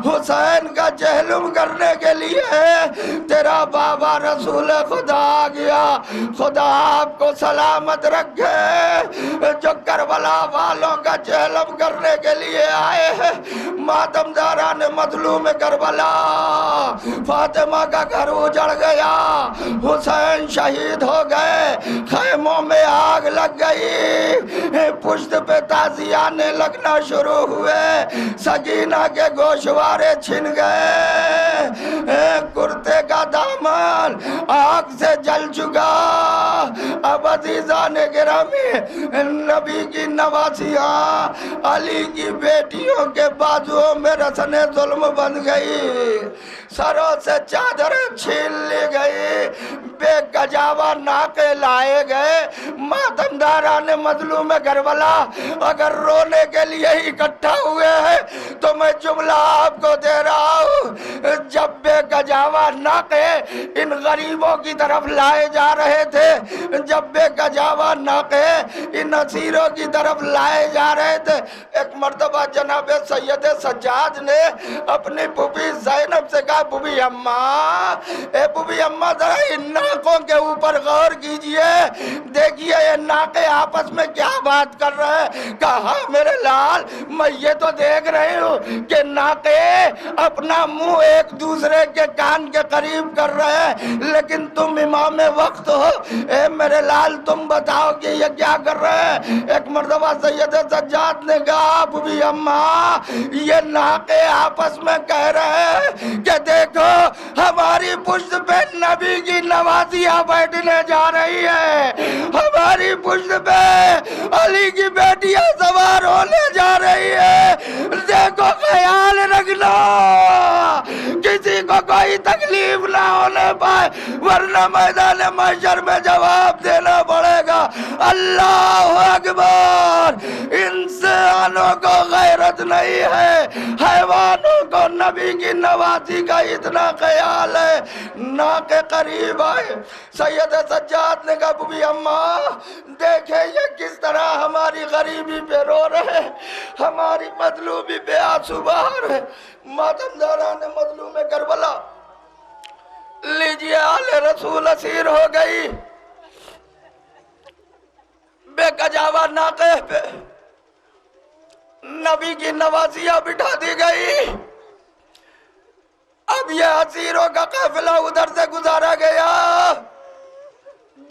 حسین کا چہلم کرنے کے لیے تیرا بابا رسول خدا آ گیا۔ خدا آپ کو سلامت رکھے جو کربلا والوں کا چہلم کرنے کے لیے آئے ہیں۔ ماتم داران مظلوم کربلا، فاطمہ کا گھر اجڑ گیا، حسین شہید ہو گئے، خیموں میں آگ لگ گئی، پشت پہ تازیانے لگنا شروع ہوئے، سکینہ کے گوشوارے چھن گئے، کرتے کا دامن آگ سے جل چکا۔ اب عزیزان گرامی، نبی کی نواسیاں علی کی بیٹیوں کے بازوؤں میں رسن ظلم بن گئی، سروں سے چادریں چھین لی گئی، بے گجاوہ ناکے لائے گئے۔ ماتم داران مظلوم کربلا اگر رونے کے لیے اکٹھا ہوئے ہیں تو میں جملہ آپ کو دے رہا ہوں، جب بے گجاوہ ناکے ان غریبوں کی طرف لائے جا رہے تھے، جب بے گجاوہ ناکے ان اسیروں کی طرف لائے جا رہے تھے، ایک مرتبہ جناب سید سجاد نے اپنی بھوبی زینب سے کہا، بھوبی اماں، اے بھوبی اماں ذرا ان ناکوں کے اوپر غور کیجئے، دیکھئے یہ ناکے آپس میں کیا بات کر رہے ہیں۔ کہا میرے لال، میں یہ تو دیکھ رہی ہوں کہ ناکے اپنا منہ ایک دوسرے کے کان کے قریب کر رہے ہیں، لیکن تم امام وقت ہو، اے میرے لال تم بتاؤ کہ یہ کیا کر رہے ہیں۔ ایک مرتبہ سید سجاد نے کہا، بھوبی اماں یہ ناکے آپس میں کہہ رہے ہیں کہ دیکھو ہماری پشت پہ نبی کی نوازیاں بیٹھنے جا رہی ہے، ہماری پشت پہ علی کی بیٹیاں سوار ہونے جا رہی ہے، دیکھو خیال رکھنا کسی کو کوئی تکلیف نہ ہونے پائے، ورنہ میدان محشر میں جواب دینا پڑے گا۔ اللہ اکبر، انسانوں کو غیرت نہیں ہے، حیوانوں کو نبی کی نوازی کا اتنا خیال ہے۔ نہ کے قریب آئے، سید سجاد نے کہا، بھوبی اماں دیکھیں یہ کس طرح ہماری غریبی پہ رو رہے ہیں، ہماری مظلومی پہ آنسو بہا رہے۔ ماتم داران مظلوم کربلا، لیجئے آل رسول اسیر ہو گئی، بے گجاوہ ناقے پہ نبی کی نوازیاں بٹھا دی گئی۔ اب یہ اسیروں کا قافلہ ادھر سے گزارا گیا،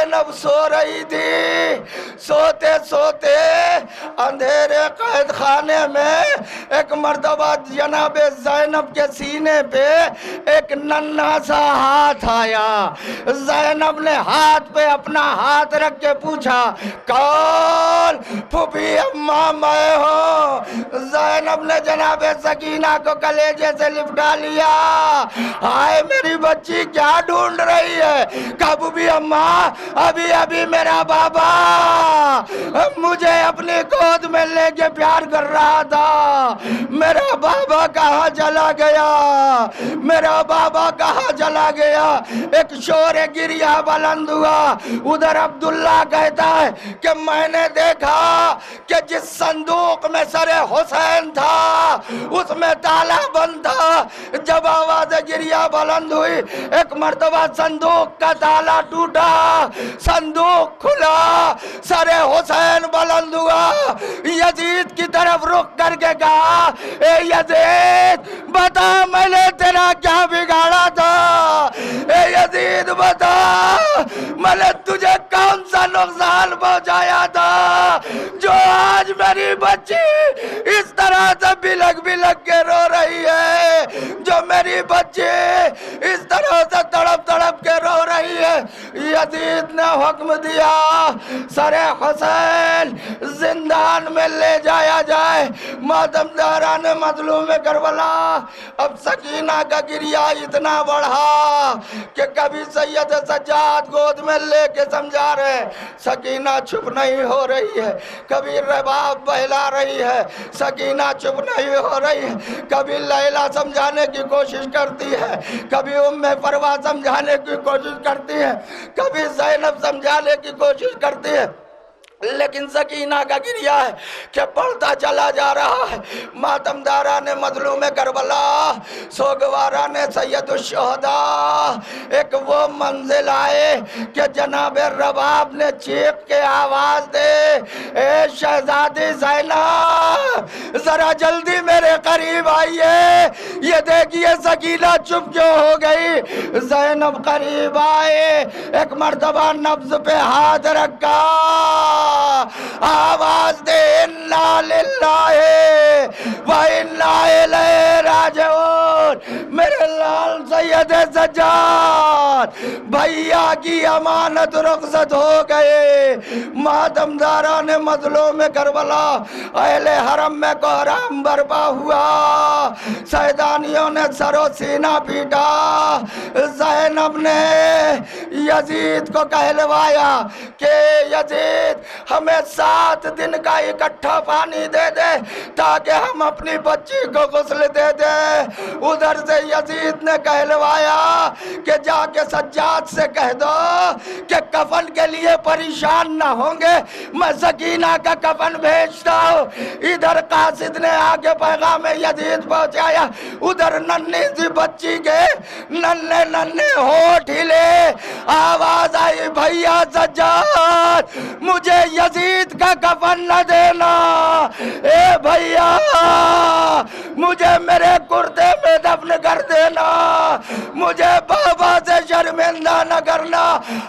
زینب سو رہی تھی، سوتے سوتے اندھیرے قید خانے میں ایک مرتبہ جناب زینب کے سینے پہ ایک ننھا سا ہاتھ آیا۔ زینب نے ہاتھ پہ اپنا ہاتھ رکھ کے پوچھا کون؟ پھوپھی اماں میں ہوں۔ زینب نے جناب سکینہ کو کلیجے سے لپٹا لیا۔ ہائے میری بچی کیا ڈھونڈ رہی ہے؟ کہا پھوپھی اماں ابھی ابھی میرا بابا مجھے اپنی گود میں لے کے پیار کر رہا تھا، میرا بابا کہاں چلا گیا؟ میرا بابا کہاں چلا گیا؟ ایک شور گریہ بلند ہوا۔ ادھر عبداللہ کہتا ہے کہ میں نے دیکھا کہ جس صندوق میں سر حسین تھا اس میں تالا بند تھا۔ جب آواز گریہ بلند ہوئی ایک مرتبہ صندوق کا تالا ٹوٹا، صندوق کھلا، سر حسین بلند ہوا۔ یزید کی طرف رخ کر کے کہا اے یزید بتا میں نے تیرا کیا بگاڑا تھا؟ اے یزید بتا میں نے تجھے کون سا نقصان پہنچایا تھا جو آج میری بچی اس طرح سے بلک بلک کے رو رہی ہے، جو میری بچی اس طرح سے تڑپ تڑپ کے رو رہی ہے؟ یزید نے حکم دیا سر حسین زندان میں لے جایا جائے۔ ماتمداران مظلوم کربلا اب سکینہ کا گریہ اتنا بڑھا کہ کبھی سید سجاد گود میں لے کے سمجھا رہے، سکینہ چپ نہیں ہو رہی ہے، کبھی رباب بہلا رہی ہے، سکینہ چپ نہیں ہو رہی ہے، کبھی لیلا سمجھانے کی کوشش کرتی ہے، کبھی ام فروا سمجھانے کی کوشش کرتی ہے، کبھی زینب سمجھانے کی کوشش کرتی ہے، لیکن سکینہ کا گریہ ہے کہ بڑھتا چلا جا رہا ہے۔ ماتمداران مظلوم کربلا سوگواران سید الشہداء ایک وہ منزل آئے کہ جناب رباب نے چیخ کے آواز دے اے شہزادی زینب ذرا جلدی میرے قریب آئیے، یہ دیکھیے سکینہ چپ کیوں ہو گئی۔ زینب قریب آئے، ایک مرتبہ نبض پہ ہاتھ رکھا، آواز دے انا للہ و انا الیہ راجعون۔ میرے لال سید سجاد بھیا کی امانت رخصت ہو گئے۔ ماتمداران مظلوم کربلا اہل حرم میں کوہرام برپا ہوا، سیدانیوں نے سر و سینہ پیٹا۔ زینب نے یزید کو کہلوایا کہ یزید ہمیں 7 دن کا اکٹھا پانی دے دے تاکہ ہم اپنی بچی کو غسل دے دیں۔ ادھر سے یزید نے کہلوایا کہ جا کے سجاد سے کہہ دو کہ کفن کے لیے پریشان نہ ہوں گے، میں سکینہ کا کفن بھیجتا ہوں۔ ادھر قاصد نے آگے پیغام یزید پہنچایا، ادھر ننھی سی بچی کے ننھے ننھے ہونٹ ہلے، آواز آئی بھیا سجاد مجھے یزید کا کفن نہ دینا، اے بھیا مجھے میرے کرتے میں دفن کر دینا، مجھے بابا سے شرمندہ نہ کرنا۔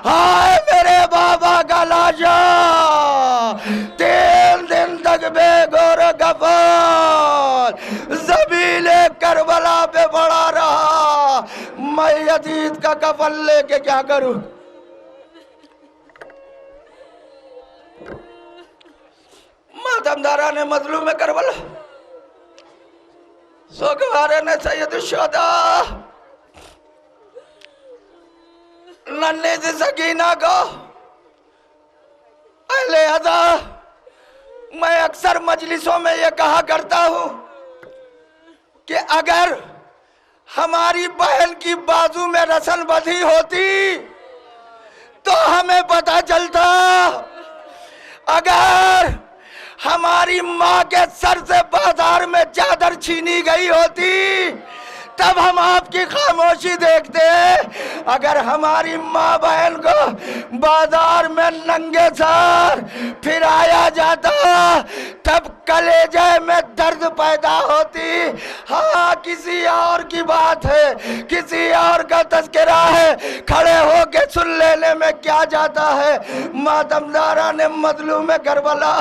ہائے میرے بابا کا لاشا 3 دن تک بے گور کفن زمین کربلا پہ پڑا رہا، میں یزید کا کفن لے کے کیا کروں؟ ماتمداران مظلوم کربلا سوگواران سید الشہداء ننھی سی سکینہ کو اہل عزا میں اکثر مجلسوں میں یہ کہا کرتا ہوں کہ اگر ہماری بہن کی بازو میں رسن بدھی ہوتی تو ہمیں پتہ چلتا، اگر ہماری ماں کے سر سے بازار میں چادر چھینی گئی ہوتی تب ہم آپ کی خاموشی دیکھتے، اگر ہماری ماں بہن کو بازار میں ننگے سر پھرایا جاتا تب کلیجے میں درد پیدا ہوتی۔ ہاں کسی اور کی بات ہے، کسی اور کا تذکرہ ہے، کھڑے ہو کے سن لینے میں کیا جاتا ہے۔ ماتمداران مظلوم کربلا،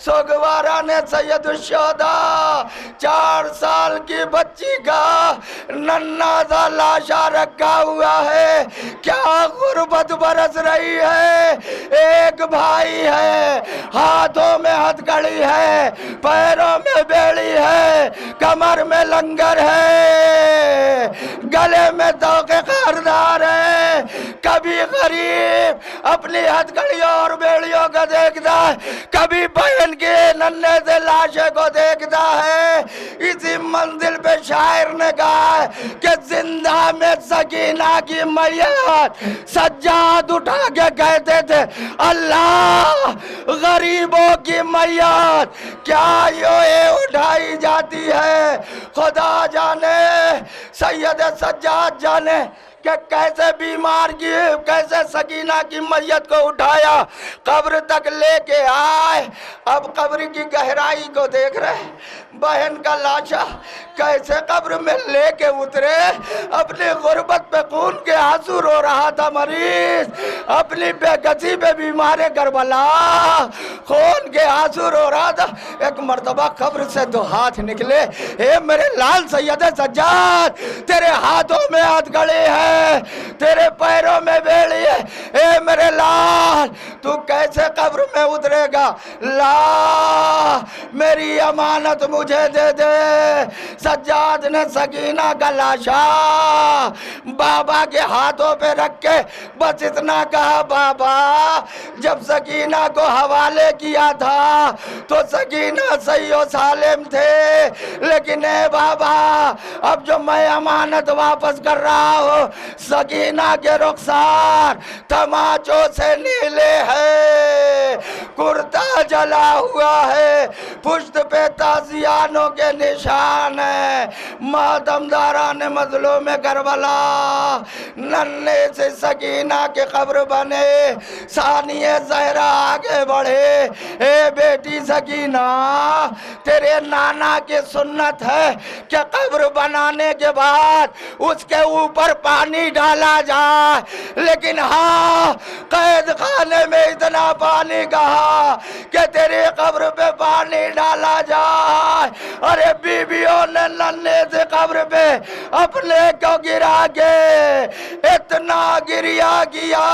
سوگواران سید الشہداء، 4 سال کی بچی کا ننھا سا لاشا رکھا ہوا ہے، کیا غربت برس رہی ہے۔ ایک بھائی ہے، ہاتھوں میں ہتھکڑی ہے، پیروں میں بیڑی ہے، کمر میں لنگر ہے، گلے میں طوق خاردار ہے۔ کبھی غریب اپنی ہتھکڑیوں اور بیڑیوں کو دیکھتا ہے، کبھی بہن کے ننھے سے لاشے کو دیکھتا ہے۔ اسی منزل پہ شاعر نے کہا ہے کہ زندہ میں سکینہ کی میت سجاد اٹھا کے کہتے تھے اللہ، غریبوں کی میت کیا یوں اٹھائی جاتی ہے۔ خدا جانے، سید سجاد جانے کہ کیسے بیمار کی، کیسے سکینہ کی میت کو اٹھایا، قبر تک لے کے آئے۔ اب قبر کی گہرائی کو دیکھ رہے، بہن کا لاشا کیسے قبر میں لے کے اترے۔ اپنی غربت پہ خون کے آنسو رو رہا تھا مریض، اپنی بے کسی پہ بیمار کربلا خون کے آنسو رو رہا تھا۔ ایک مرتبہ قبر سے 2 ہاتھ نکلے، اے میرے لال سید سجاد، تیرے ہاتھوں میں ہتھکڑی ہے، تیرے پیروں میں بیڑی ہے، اے میرے لال تو کیسے قبر میں اترے گا؟ لا، میری امانت مجھے دے دے۔ سجاد نے سکینہ کا لاشا بابا کے ہاتھوں پہ رکھ کے بس اتنا کہا، بابا جب سکینہ کو حوالے کیا تھا تو سکینہ صحیح و سالم تھے، لیکن اے بابا اب جو میں امانت واپس کر رہا ہوں، سکینہ کے رخسار تماچوں سے نیلے ہے، کرتا جلا ہوا ہے، پشت پہ تازیانوں کے نشان ہیں۔ ماتمداران مظلوم کربلا، ننھے سے سکینہ کے قبر بنے، ثانیہ زہرا آگے بڑھے، اے بیٹی سکینہ تیرے نانا کی سنت ہے کہ قبر بنانے کے بعد اس کے اوپر پانی ڈالا جائے، لیکن ہاں قید خانے میں اتنا پانی کہا کہ تیری قبر پہ پانی ڈالا جائے۔ ارے بیویوں نے ننھے سے قبر پہ اپنے کو گرا کے اتنا گریا کیا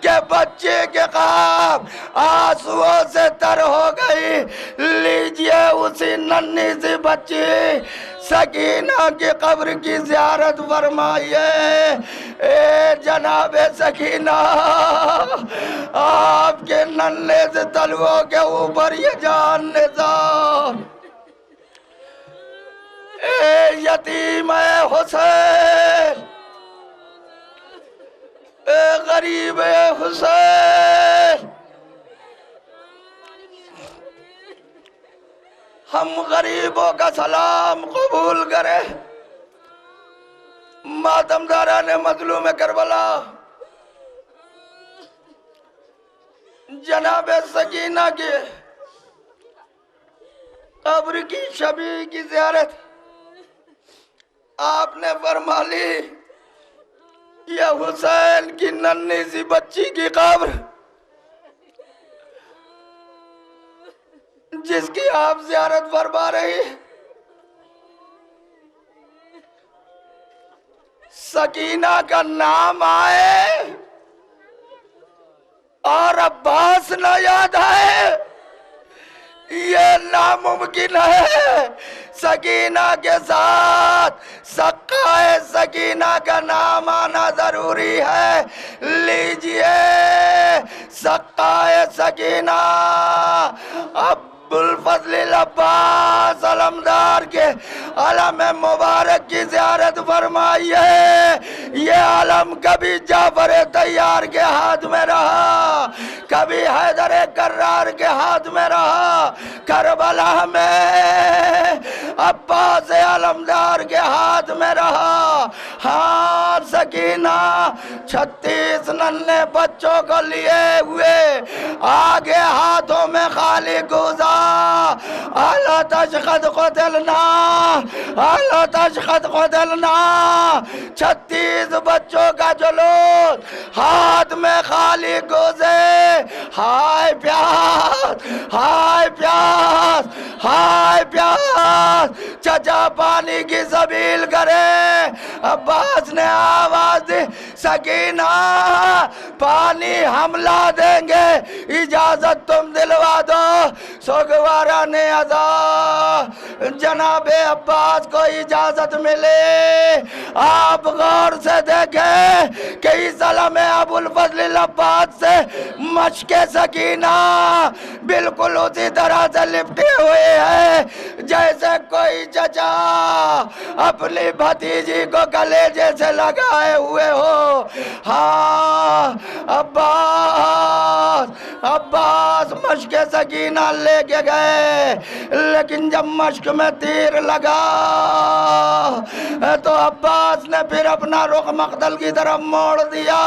کہ بچے کے خواب آنسوؤں سے تر ہو گئی۔ لیجئے اسی ننھی سی بچی سکینہ کی قبر کی زیارت فرمائیے۔ اے جناب سکینہ، آپ کے ننھے سے تلووں کے اوپر یہ جان نثار، اے یتیم حسین، اے غریب حسین، ہم غریبوں کا سلام قبول کریں۔ ماتمداران مظلوم کربلا، جناب سکینہ کی قبر کی شبیہ کی زیارت آپ نے فرما لی۔ یہ حسین کی ننھی سی بچی کی قبر جس کی آپ زیارت فرما رہی، سکینہ کا نام آئے اور عباس نہ یاد آئے، یہ ناممکن ہے۔ سکینہ کے ساتھ سقائے سکینہ کا نام آنا ضروری ہے۔ لیجئے سقائے سکینہ ابوالفضل العباس علمدار کے علم مبارک کی زیارت فرمائیے۔ یہ علم کبھی جعفر طیار کے ہاتھ میں رہا، کبھی حیدر کرار کے ہاتھ میں رہا، کربلا میں عباس علمدار کے ہاتھ میں رہا۔ ہاں سکینہ 36 ننھے بچوں کو لیے ہوئے آگے ہاتھوں میں خالی گوزا الا تشقد قتلنا الا تشقد قتلنا 36 بچوں کا جلوس ہاتھ میں خالی گوزے ہائے پیاس ہائے پیاس ہائے پیاس چچا پانی کی سبیل کرے عباس نے آواز دی سکینہ پانی ہم لا دیں گے اجازت تم دلوا دو سوگوارہ نے عزا جناب عباس کو اجازت ملے آپ غور سے دیکھیں کہ اس علم ابو الفضل العباس سے مشق سکینہ بالکل اسی طرح سے لپٹے ہوئے ہیں جیسے کوئی چچا اپنی بھتیجی کو کلیجے سے لگائے ہوئے ہو ہاں عباس مشق سکینہ لے کے گئے لیکن جب مشق میں تیر لگا تو عباس نے پھر اپنا رخ مقتل کی طرف موڑ دیا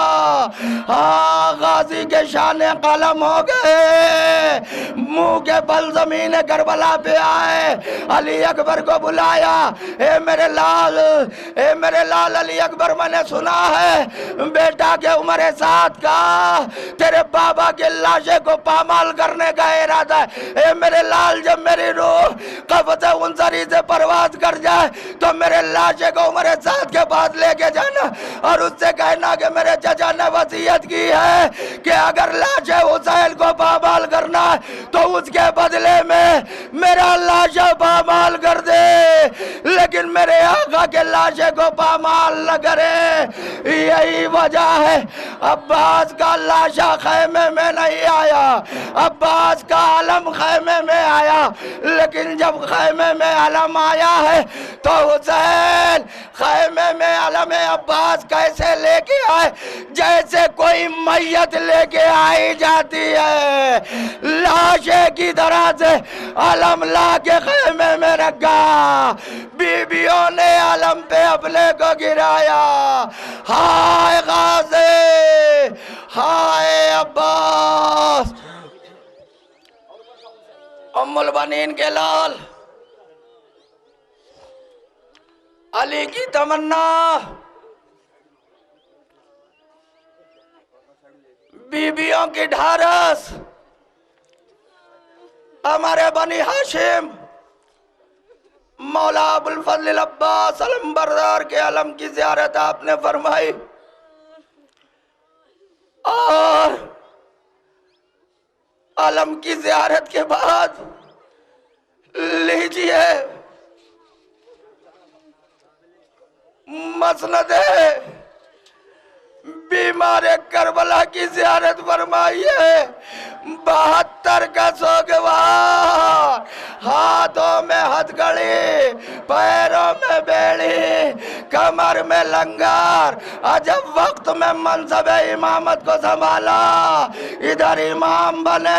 ہاں غازی کے شان قلم ہو گئے منہ کے بل زمین کربلا پہ آئے علی اکبر کو بلایا اے میرے لال علی اکبر میں نے سنا ہے بیٹا کے عمر سعد کا تیرے بابا کے لاشے کو پامال کرنے کا ارادہ ہے اے میرے لال جب میری روح قبض انصری سے پرواز کر جائے تو میرے لاشے کو عمر سعد کے پاس لے کے جانا اور اس سے کہنا کہ میرے چچا نے وصیت کی ہے کہ اگر لاش حسین کو پامال کرنا ہے تو اس کے بدلے میں میرا لاشا پامال کر دے لیکن میرے آقا کے لاشے کو پامال نہ کرے یہی وجہ ہے عباس کا لاشا خیمے میں نہیں آیا عباس کا علم خیمے میں آیا لیکن جب خیمے میں علم آیا ہے تو حسین خیمے میں علم عباس کیسے لے کے آئے جیسے کوئی میت لے کے آئی جاتی ہے لاشے کی طرح سے علم لا کے خیمے میں رکھا بیویوں نے علم پہ اپنے کو گرایا ہائے غازی ہائے عباس ام البنین کے لال علی کی تمنا بیویوں کی ڈھارس ہمارے بنی ہاشم مولا ابو الفضل العباس علم بردار کے علم کی زیارت آپ نے فرمائی اور علم کی زیارت کے بعد لیجئے مسند بیمار کربلا کی زیارت فرمائیے 72 کا سوگوار ہاتھوں میں ہتھکڑی پیروں میں بیڑی کمر میں لنگر عجب وقت میں منصب امامت کو سنبھالا ادھر امام بنے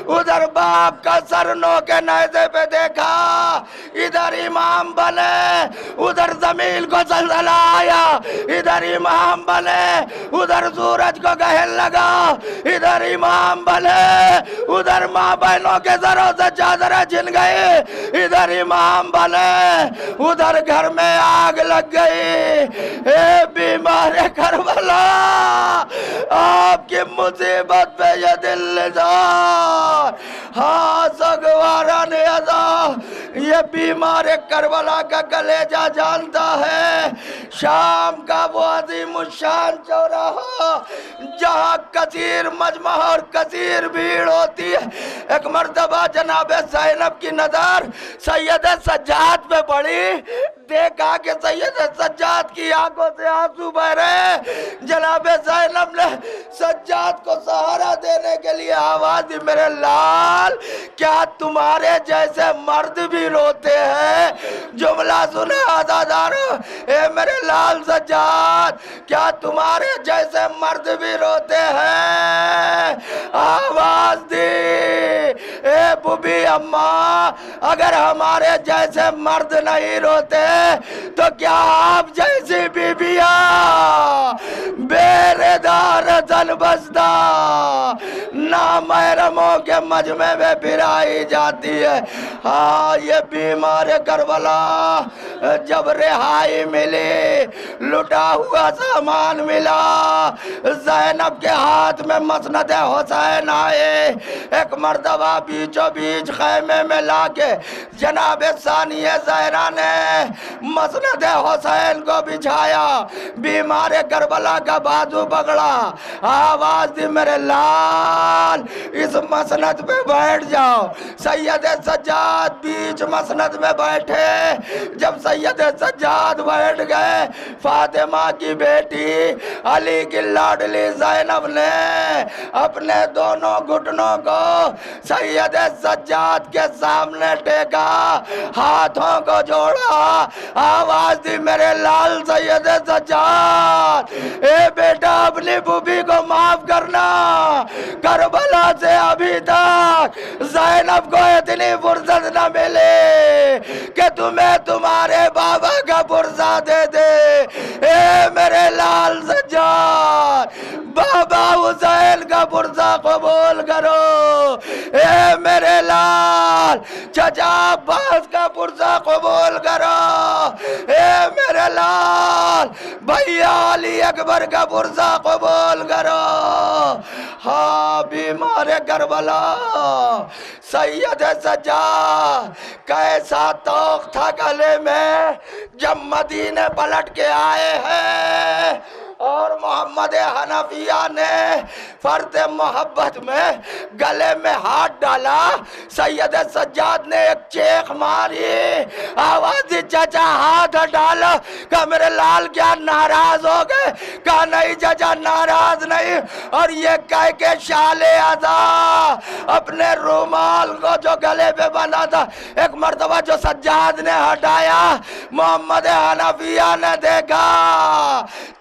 ادھر باپ کا سر نو کے نیزے پہ دیکھا ادھر امام بنے ادھر زمین کو زلزلہ آیا ادھر امام بنے ادھر سورج کو گہن لگا ادھر امام بنے ادھر ماں بہنوں کے ذروں سے چادریں جن گئی ادھر امام بنے ادھر گھر میں آگ لگ گئی اے بیمار کربلا آپ کی مصیبت پہ یہ دل نثار ہاں سگوارہ نے عزا یہ بیمار کربلا کا کلیجہ جانتا ہے شام کا وہ عظیم الشان چوراہا جہاں کثیر مجمع اور کثیر بھیڑ ہوتی ہے ایک مرتبہ جناب زینب کی نظر سید سجاد پہ پڑی دیکھا کہ سید سجاد کی آنکھوں سے آنسو بہ رہے جناب زینب نے سجاد کو سہارا دینے کے لیے آواز دی میرے لال کیا تمہارے جیسے مرد بھی روتے ہیں جملہ سنے آزادارو اے میرے لال سجاد کیا تمہارے جیسے مرد بھی روتے ہیں آواز دی اے بوبی اماں اگر ہمارے جیسے مرد نہیں روتے تو کیا آپ جیسی بیبیاں بیردار زن بستہ نامحرموں کے مجمع میں پھرائی جاتی ہے۔ ہاں یہ بیمار کربلا جب رہائی ملی، لٹا ہوا سامان ملا، زینب کے ہاتھ میں مسند حسین آئے، ایک مرتبہ بیچو بیچ خیمے میں لا کے جناب ثانیہ زہرا نے مسند حسین کو بچھایا، بیمار کربلا کا بازو پکڑا، آواز دی میرے لال اس مسند پہ بیٹھ جاؤ۔ سید سجاد بیچ مسند میں بیٹھے، جب سید سجاد بیٹھ گئے، فاطمہ کی بیٹی علی کی لاڈلی زینب نے اپنے دونوں گھٹنوں کو سید سجاد کے سامنے ٹیکا، ہاتھوں کو جوڑا، آواز دی میرے لال سید سجاد، اے بیٹا اپنی بوبی کو معاف کرنا، کربلا سے ابھی تک زینب کو اتنی فرصت نہ ملے کہ تمہیں تمہارے بابا کا پرزہ دے دے۔ اے میرے لال سجاد، بابا حسین کا پرزہ قبول کرو، اے میرے لال چچا عباس کا پرزہ قبول کرو، اے میرے لال بھیا علی اکبر کا پرزہ قبول کرو۔ ہاں بیمار کربلا سید سجاد کیسا توق تھا گلے میں جب مدینے پلٹ کے آئے ہیں اور محمد حنفیہ نے فرد محبت میں گلے میں ہاتھ ڈالا، سید سجاد نے ایک چیخ ماری، آواز چچا ہاتھ ڈالا، کہا میرے لال کیا ناراض ہو گئے؟ کہا نہیں چچا ناراض نہیں، اور یہ کہہ کے شال عزا اپنے رومال کو جو گلے پہ بنا تھا ایک مرتبہ جو سجاد نے ہٹایا، محمد حنفیہ نے دیکھا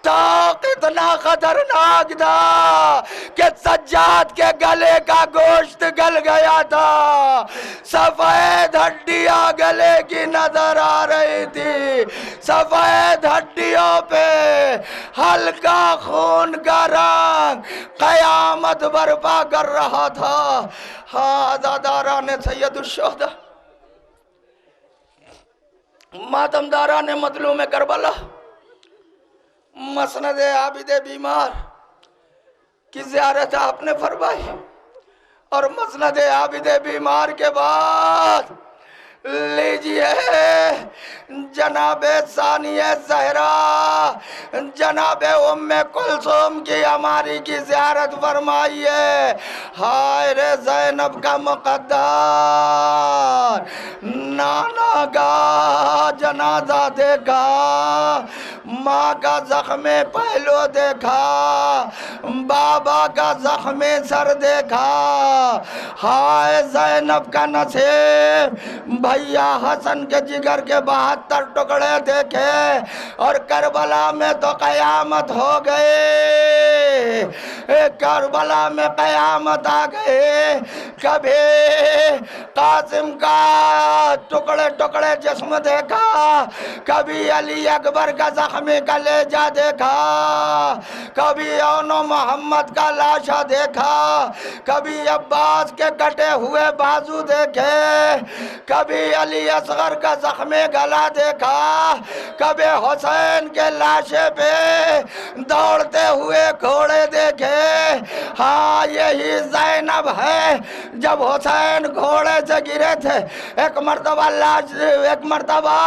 توق اتنا خطرناک تھا کہ سجاد کے گلے کا گوشت گل گیا تھا، سفید ہڈیاں گلے کی نظر آ رہی تھی، سفید ہڈیوں پہ ہلکا خون کا رنگ قیامت برپا کر رہا تھا۔ ہاں عزاداران سید الشہداء، ماتمداران مظلوم کربلا، مسند عابد بیمار کی زیارت آپ نے فرمائی، اور مسند عابد بیمار کے بعد لیجئے جناب ثانیہ زہرا جناب ام کلثوم کی ہماری کی زیارت فرمائیے۔ ہائے رے زینب کا مقدر، نانا کا جنازہ دیکھا، ماں کا زخم پہلو دیکھا، بابا کا زخم سر دیکھا، ہائے زینب کا نصیب، بھیا حسن کے جگر کے 72 ٹکڑے دیکھے، اور کربلا میں تو قیامت ہو گئے، کربلا میں قیامت آ گئے۔ کبھی قاسم کا ٹکڑے ٹکڑے جسم دیکھا، کبھی علی اکبر کا زخمی کلیجہ دیکھا، کبھی اون و محمد کا لاشا دیکھا، کبھی عباس کے کٹے ہوئے بازو دیکھے، کبھی علی اصغر کا زخمی گلا دیکھا، کبھی حسین کے لاشے پہ دوڑتے ہوئے گھوڑے دیکھے۔ ہاں یہی زینب ہے، جب حسین گھوڑے سے گرے تھے، ایک مرتبہ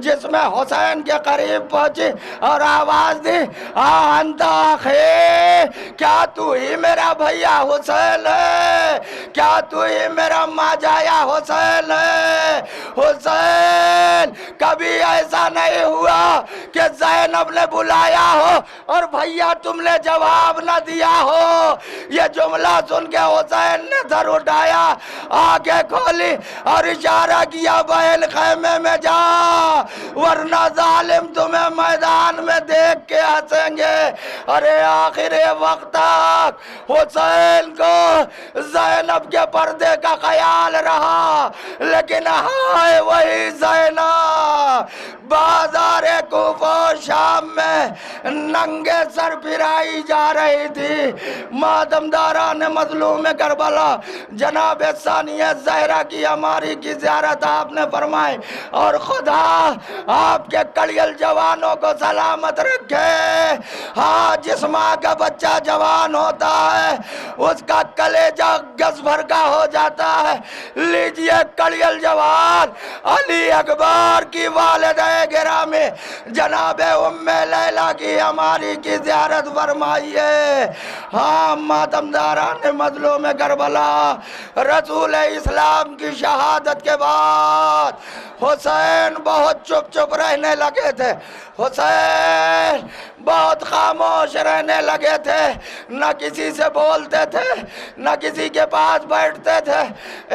جس میں حسین کے قریب پہنچی اور آواز دی، انت آخی، کیا تو ہی میرا بھیا حسین ہے؟ کیا تو ہی میرا ماجایا حسین ہے؟ حسین کبھی ایسا نہیں ہوا کہ زینب نے بلایا ہو اور بھیا تم نے جواب نہ دیا ہو۔ یہ جملہ سن کے حسین نے سر اٹھایا، آنکھیں کھولی اور اشارہ کیا، بہن خیمے میں جا ورنہ ظالم تمہیں میدان آسمان میں دیکھ کے ہنسیں گے۔ ارے آخر وقت تک حسین کو زینب کے پردے کا خیال رہا، لیکن ہائے وہی زینب بازار کوفہ و شام میں ننگے سر پھرائی جا رہی تھی۔ ماتمداران مظلوم کربلا جناب ثانیہ زہرا کی ہماری کی زیارت آپ نے فرمائی، اور خدا آپ کے کڑیل جوانوں کو سلامت رکھے۔ ہاں، جس ماں کا بچہ جوان ہوتا ہے اس کا کلیجہ گز بھر کا ہو جاتا ہے۔ لیجئے کڑیل جوان علی اکبر کی والدہ گرامی جناب ام لیلہ کی ہماری کی زیارت فرمائیے۔ ہاں، ماتمداران مظلوم کربلا رسول اسلام کی شہادت کے بعد حسین بہت چپ چپ رہنے لگے تھے، حسین بہت خاموش رہنے لگے تھے، نہ کسی سے بولتے تھے نہ کسی کے پاس بیٹھتے تھے۔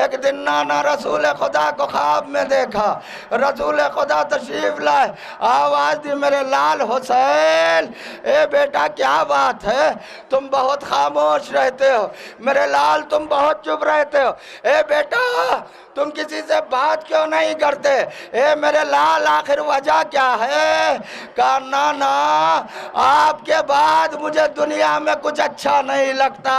ایک دن نانا رسول خدا کو خواب میں دیکھا، رسول خدا تشریف لائے، آواز دی میرے لال حسین، اے بیٹا کیا بات ہے، تم بہت خاموش رہتے ہو، میرے لال تم بہت چپ رہتے ہو، اے بیٹا تم کسی سے بات کیوں نہیں کرتے، اے میرے لال آخر وجہ کیا ہے؟ کہا نانا آپ کے بعد مجھے دنیا میں کچھ اچھا نہیں لگتا،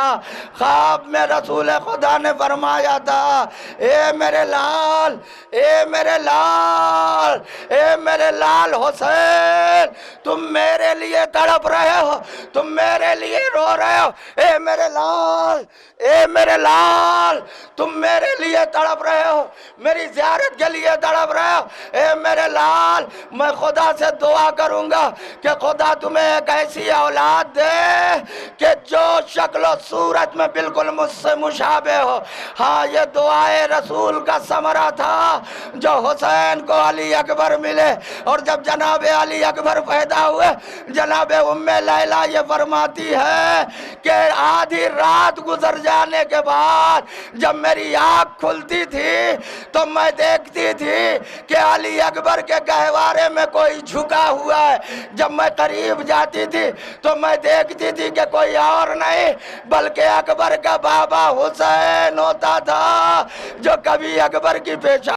خواب میں رسول خدا نے فرمایا تھا اے میرے لال، اے میرے لال، اے میرے لال حسین، تم میرے لیے تڑپ رہے ہو، تم میرے لیے رو رہے ہو، اے میرے لال، اے میرے لال، تم میرے لیے تڑپ رہے ہو، میری زیارت کے لیے تڑپ رہے ہو، اے میرے لال، میں خدا سے دعا کروں گا کہ خدا تمہیں ایک ایسی اولاد دے کہ جو شکل و صورت میں بالکل مجھ سے مشابہ ہو۔ ہاں، یہ دعائے رسول کا ثمرہ تھا جو حسین کو علی اکبر ملے، اور جب جناب علی اکبر پیدا ہوئے جناب ام لیلہ یہ فرماتی ہے کہ آدھی رات گزر جانے کے بعد جب میری آنکھ کھلتی تھی تو میں دیکھتی تھی کہ علی اکبر کے گہوارے میں کوئی جھکا ہوا ہے، جب میں قریب جاتی تھی تو میں دیکھتی تھی کہ کوئی اور نہیں بلکہ اکبر کا بابا حسین ہوتا تھا جو کبھی اکبر کی پیشانی